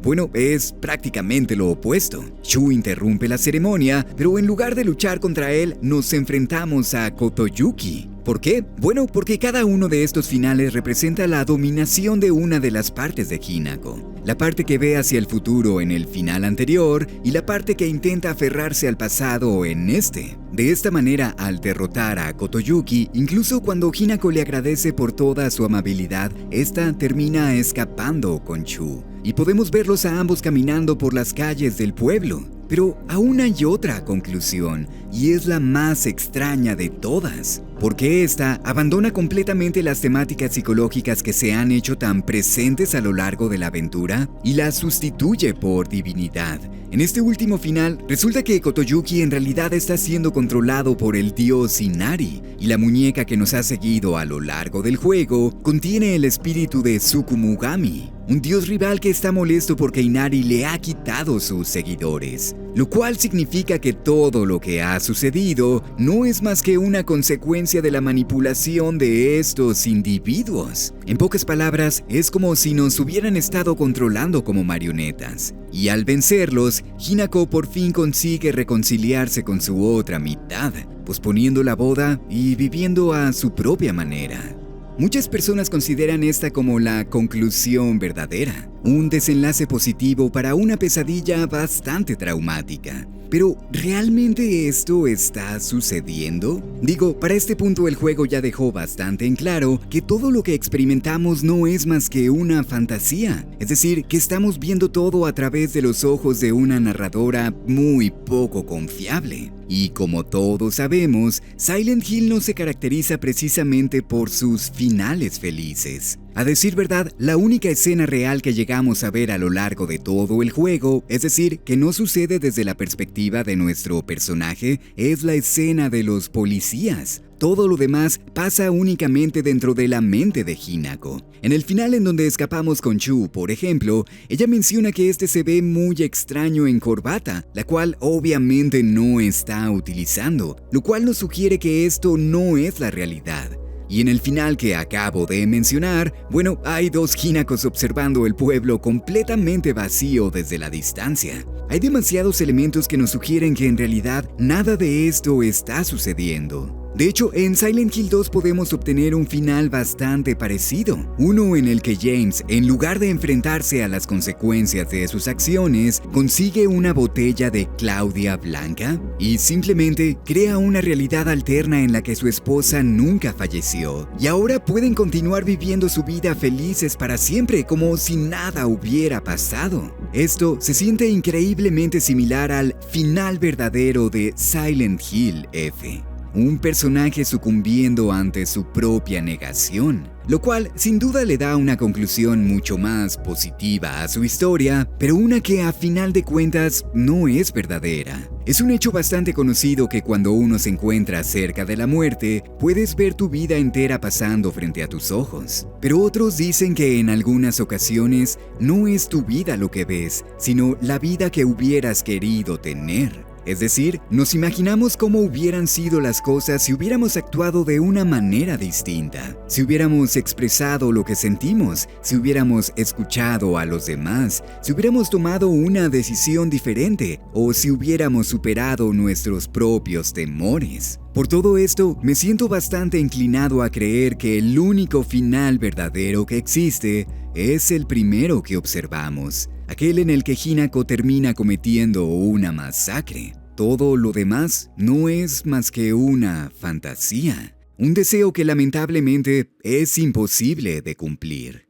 bueno, es prácticamente lo opuesto. Shu interrumpe la ceremonia, pero en lugar de luchar contra él, nos enfrentamos a Kotoyuki. ¿Por qué? Bueno, porque cada uno de estos finales representa la dominación de una de las partes de Hinako. La parte que ve hacia el futuro en el final anterior y la parte que intenta aferrarse al pasado en este. De esta manera, al derrotar a Kotoyuki, incluso cuando Hinako le agradece por toda su amabilidad, esta termina escapando con Shu. Y podemos verlos a ambos caminando por las calles del pueblo. Pero aún hay otra conclusión, y es la más extraña de todas, porque esta abandona completamente las temáticas psicológicas que se han hecho tan presentes a lo largo de la aventura y las sustituye por divinidad. En este último final, resulta que Kotoyuki en realidad está siendo controlado por el dios Inari, y la muñeca que nos ha seguido a lo largo del juego contiene el espíritu de Tsukumugami, un dios rival que está molesto porque Inari le ha quitado sus seguidores, lo cual significa que todo lo que ha sucedido no es más que una consecuencia de la manipulación de estos individuos. En pocas palabras, es como si nos hubieran estado controlando como marionetas. Y al vencerlos, Hinako por fin consigue reconciliarse con su otra mitad, posponiendo la boda y viviendo a su propia manera. Muchas personas consideran esta como la conclusión verdadera, un desenlace positivo para una pesadilla bastante traumática. Pero, ¿realmente esto está sucediendo? Digo, para este punto el juego ya dejó bastante en claro que todo lo que experimentamos no es más que una fantasía. Es decir, que estamos viendo todo a través de los ojos de una narradora muy poco confiable. Y como todos sabemos, Silent Hill no se caracteriza precisamente por sus finales felices. A decir verdad, la única escena real que llegamos a ver a lo largo de todo el juego, es decir, que no sucede desde la perspectiva de nuestro personaje, es la escena de los policías. Todo lo demás pasa únicamente dentro de la mente de Hinako. En el final en donde escapamos con Chu, por ejemplo, ella menciona que este se ve muy extraño en corbata, la cual obviamente no está utilizando, lo cual nos sugiere que esto no es la realidad. Y en el final que acabo de mencionar, bueno, hay dos Hinakos observando el pueblo completamente vacío desde la distancia. Hay demasiados elementos que nos sugieren que en realidad nada de esto está sucediendo. De hecho, en Silent Hill 2 podemos obtener un final bastante parecido, uno en el que James, en lugar de enfrentarse a las consecuencias de sus acciones, consigue una botella de Claudia Blanca y simplemente crea una realidad alterna en la que su esposa nunca falleció, y ahora pueden continuar viviendo su vida felices para siempre como si nada hubiera pasado. Esto se siente increíblemente similar al final verdadero de Silent Hill F. Un personaje sucumbiendo ante su propia negación, lo cual sin duda le da una conclusión mucho más positiva a su historia, pero una que a final de cuentas no es verdadera. Es un hecho bastante conocido que cuando uno se encuentra cerca de la muerte, puedes ver tu vida entera pasando frente a tus ojos. Pero otros dicen que en algunas ocasiones no es tu vida lo que ves, sino la vida que hubieras querido tener. Es decir, nos imaginamos cómo hubieran sido las cosas si hubiéramos actuado de una manera distinta, si hubiéramos expresado lo que sentimos, si hubiéramos escuchado a los demás, si hubiéramos tomado una decisión diferente o si hubiéramos superado nuestros propios temores. Por todo esto, me siento bastante inclinado a creer que el único final verdadero que existe es el primero que observamos, aquel en el que Hinako termina cometiendo una masacre. Todo lo demás no es más que una fantasía, un deseo que lamentablemente es imposible de cumplir.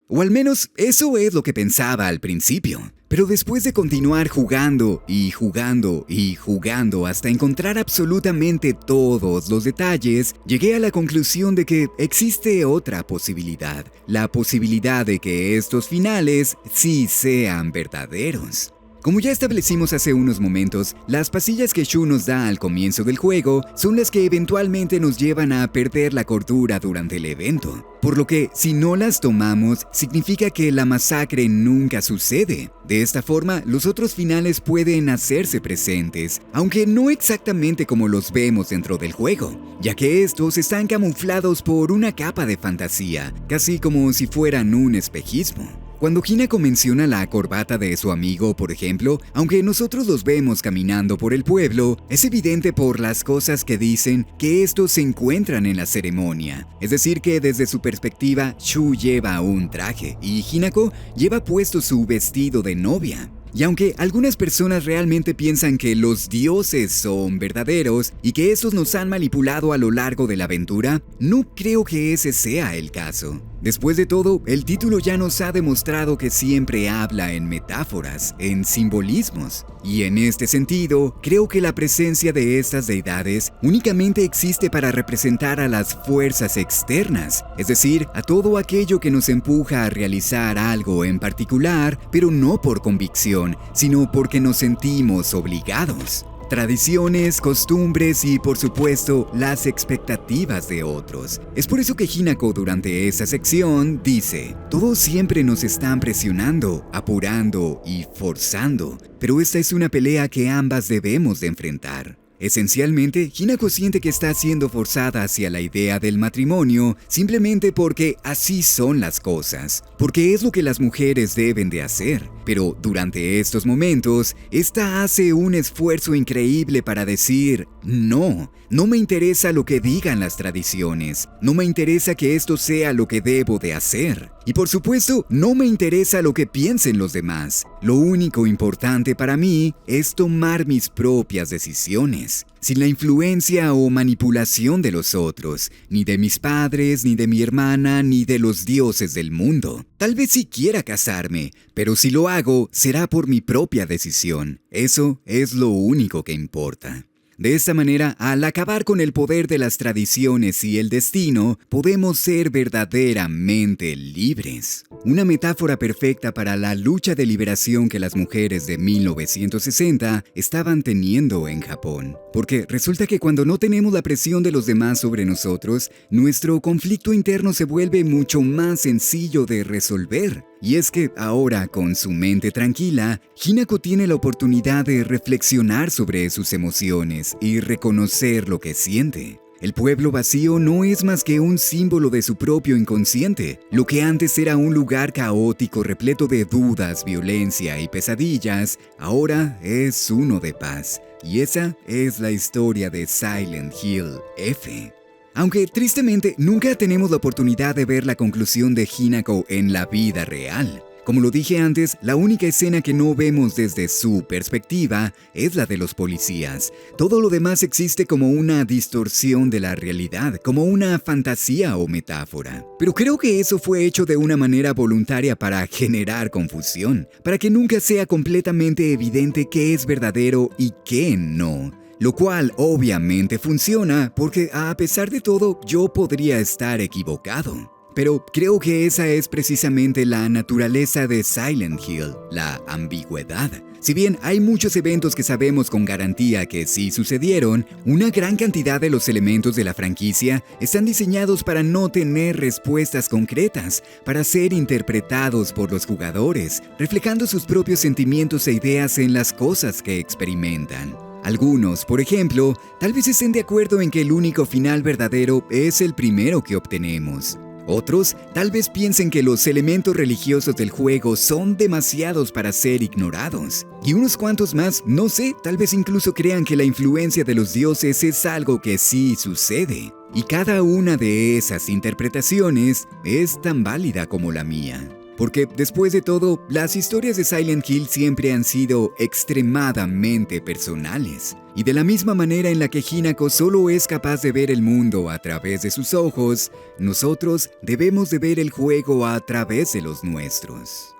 O al menos eso es lo que pensaba al principio. Pero después de continuar jugando y jugando y jugando hasta encontrar absolutamente todos los detalles, llegué a la conclusión de que existe otra posibilidad, la posibilidad de que estos finales sí sean verdaderos. Como ya establecimos hace unos momentos, las pastillas que Shu nos da al comienzo del juego son las que eventualmente nos llevan a perder la cordura durante el evento. Por lo que, si no las tomamos, significa que la masacre nunca sucede. De esta forma, los otros finales pueden hacerse presentes, aunque no exactamente como los vemos dentro del juego, ya que estos están camuflados por una capa de fantasía, casi como si fueran un espejismo. Cuando Hinako menciona la corbata de su amigo, por ejemplo, aunque nosotros los vemos caminando por el pueblo, es evidente por las cosas que dicen que estos se encuentran en la ceremonia. Es decir que desde su perspectiva, Shu lleva un traje y Hinako lleva puesto su vestido de novia. Y aunque algunas personas realmente piensan que los dioses son verdaderos y que estos nos han manipulado a lo largo de la aventura, no creo que ese sea el caso. Después de todo, el título ya nos ha demostrado que siempre habla en metáforas, en simbolismos. Y en este sentido, creo que la presencia de estas deidades únicamente existe para representar a las fuerzas externas, es decir, a todo aquello que nos empuja a realizar algo en particular, pero no por convicción, sino porque nos sentimos obligados. tradiciones, costumbres y, por supuesto, las expectativas de otros. Es por eso que Hinako durante esa sección dice: todos siempre nos están presionando, apurando y forzando, pero esta es una pelea que ambas debemos de enfrentar. Esencialmente, Hinako siente que está siendo forzada hacia la idea del matrimonio simplemente porque así son las cosas, porque es lo que las mujeres deben de hacer. Pero durante estos momentos, esta hace un esfuerzo increíble para decir: no me interesa lo que digan las tradiciones, no me interesa que esto sea lo que debo de hacer. Y por supuesto, no me interesa lo que piensen los demás. Lo único importante para mí es tomar mis propias decisiones, sin la influencia o manipulación de los otros, ni de mis padres, ni de mi hermana, ni de los dioses del mundo. Tal vez sí quiera casarme, pero si lo hago, será por mi propia decisión. Eso es lo único que importa. De esta manera, al acabar con el poder de las tradiciones y el destino, podemos ser verdaderamente libres. Una metáfora perfecta para la lucha de liberación que las mujeres de 1960 estaban teniendo en Japón. Porque resulta que cuando no tenemos la presión de los demás sobre nosotros, nuestro conflicto interno se vuelve mucho más sencillo de resolver. Y es que ahora, con su mente tranquila, Hinako tiene la oportunidad de reflexionar sobre sus emociones y reconocer lo que siente. El pueblo vacío no es más que un símbolo de su propio inconsciente. Lo que antes era un lugar caótico repleto de dudas, violencia y pesadillas, ahora es uno de paz. Y esa es la historia de Silent Hill F. Aunque tristemente nunca tenemos la oportunidad de ver la conclusión de Hinako en la vida real. Como lo dije antes, la única escena que no vemos desde su perspectiva es la de los policías. Todo lo demás existe como una distorsión de la realidad, como una fantasía o metáfora. Pero creo que eso fue hecho de una manera voluntaria para generar confusión, para que nunca sea completamente evidente qué es verdadero y qué no. Lo cual obviamente funciona porque a pesar de todo yo podría estar equivocado. Pero creo que esa es precisamente la naturaleza de Silent Hill, la ambigüedad. Si bien hay muchos eventos que sabemos con garantía que sí sucedieron, una gran cantidad de los elementos de la franquicia están diseñados para no tener respuestas concretas, para ser interpretados por los jugadores, reflejando sus propios sentimientos e ideas en las cosas que experimentan. Algunos, por ejemplo, tal vez estén de acuerdo en que el único final verdadero es el primero que obtenemos. Otros tal vez piensen que los elementos religiosos del juego son demasiados para ser ignorados. Y unos cuantos más, no sé, tal vez incluso crean que la influencia de los dioses es algo que sí sucede. Y cada una de esas interpretaciones es tan válida como la mía. Porque después de todo, las historias de Silent Hill siempre han sido extremadamente personales. Y de la misma manera en la que Hinako solo es capaz de ver el mundo a través de sus ojos, nosotros debemos de ver el juego a través de los nuestros.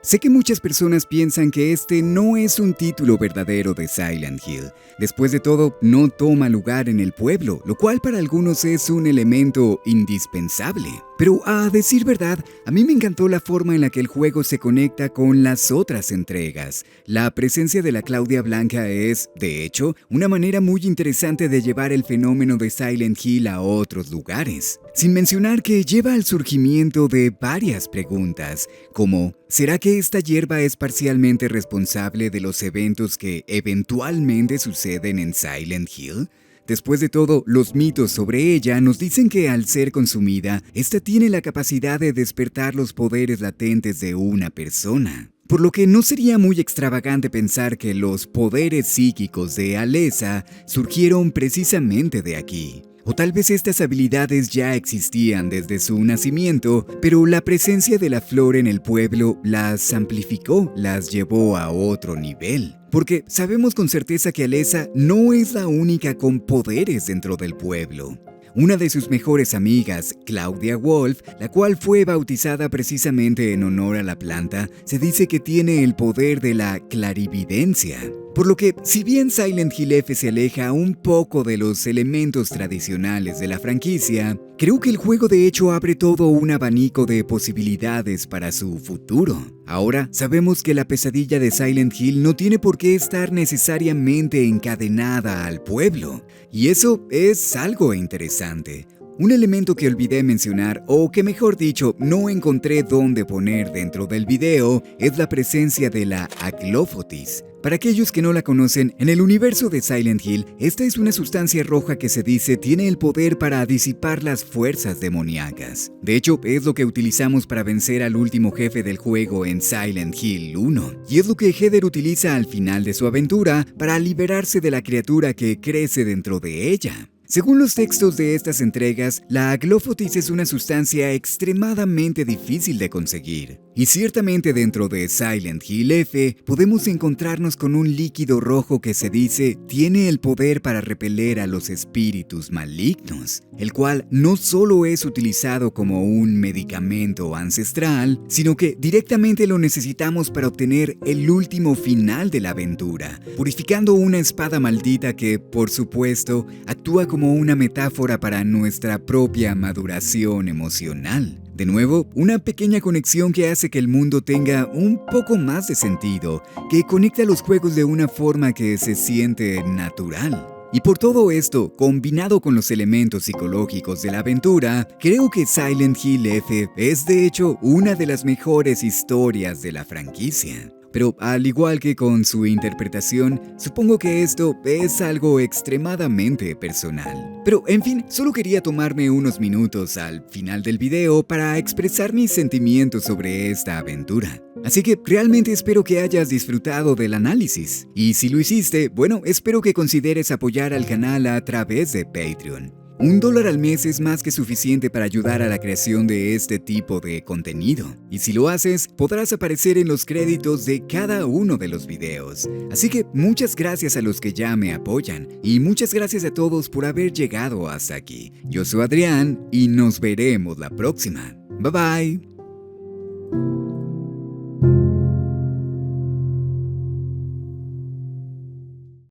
Sé que muchas personas piensan que este no es un título verdadero de Silent Hill. Después de todo, no toma lugar en el pueblo, lo cual para algunos es un elemento indispensable. Pero a decir verdad, a mí me encantó la forma en la que el juego se conecta con las otras entregas. La presencia de la Claudia Blanca es, de hecho, una manera muy interesante de llevar el fenómeno de Silent Hill a otros lugares. Sin mencionar que lleva al surgimiento de varias preguntas, como ¿será que esta hierba es parcialmente responsable de los eventos que eventualmente suceden en Silent Hill? Después de todo, los mitos sobre ella nos dicen que al ser consumida, esta tiene la capacidad de despertar los poderes latentes de una persona. Por lo que no sería muy extravagante pensar que los poderes psíquicos de Alessa surgieron precisamente de aquí. O tal vez estas habilidades ya existían desde su nacimiento, pero la presencia de la flor en el pueblo las amplificó, las llevó a otro nivel. Porque sabemos con certeza que Alessa no es la única con poderes dentro del pueblo. Una de sus mejores amigas, Claudia Wolf, la cual fue bautizada precisamente en honor a la planta, se dice que tiene el poder de la clarividencia. Por lo que, si bien Silent Hill F se aleja un poco de los elementos tradicionales de la franquicia, creo que el juego de hecho abre todo un abanico de posibilidades para su futuro. Ahora sabemos que la pesadilla de Silent Hill no tiene por qué estar necesariamente encadenada al pueblo, y eso es algo interesante. Un elemento que olvidé mencionar, o que mejor dicho, no encontré dónde poner dentro del video, es la presencia de la Aglofotis. Para aquellos que no la conocen, en el universo de Silent Hill, esta es una sustancia roja que se dice tiene el poder para disipar las fuerzas demoníacas. De hecho, es lo que utilizamos para vencer al último jefe del juego en Silent Hill 1, y es lo que Heather utiliza al final de su aventura para liberarse de la criatura que crece dentro de ella. Según los textos de estas entregas, la Aglofotis es una sustancia extremadamente difícil de conseguir. Y ciertamente dentro de Silent Hill F podemos encontrarnos con un líquido rojo que se dice tiene el poder para repeler a los espíritus malignos, el cual no solo es utilizado como un medicamento ancestral, sino que directamente lo necesitamos para obtener el último final de la aventura, purificando una espada maldita que, por supuesto, actúa como una metáfora para nuestra propia maduración emocional. De nuevo, una pequeña conexión que hace que el mundo tenga un poco más de sentido, que conecta los juegos de una forma que se siente natural. Y por todo esto, combinado con los elementos psicológicos de la aventura, creo que Silent Hill F es de hecho una de las mejores historias de la franquicia. Pero al igual que con su interpretación, supongo que esto es algo extremadamente personal. Pero en fin, solo quería tomarme unos minutos al final del video para expresar mis sentimientos sobre esta aventura. Así que realmente espero que hayas disfrutado del análisis. Y si lo hiciste, bueno, espero que consideres apoyar al canal a través de Patreon. $1 al mes es más que suficiente para ayudar a la creación de este tipo de contenido. Y si lo haces, podrás aparecer en los créditos de cada uno de los videos. Así que muchas gracias a los que ya me apoyan. Y muchas gracias a todos por haber llegado hasta aquí. Yo soy Adrián y nos veremos la próxima. Bye bye.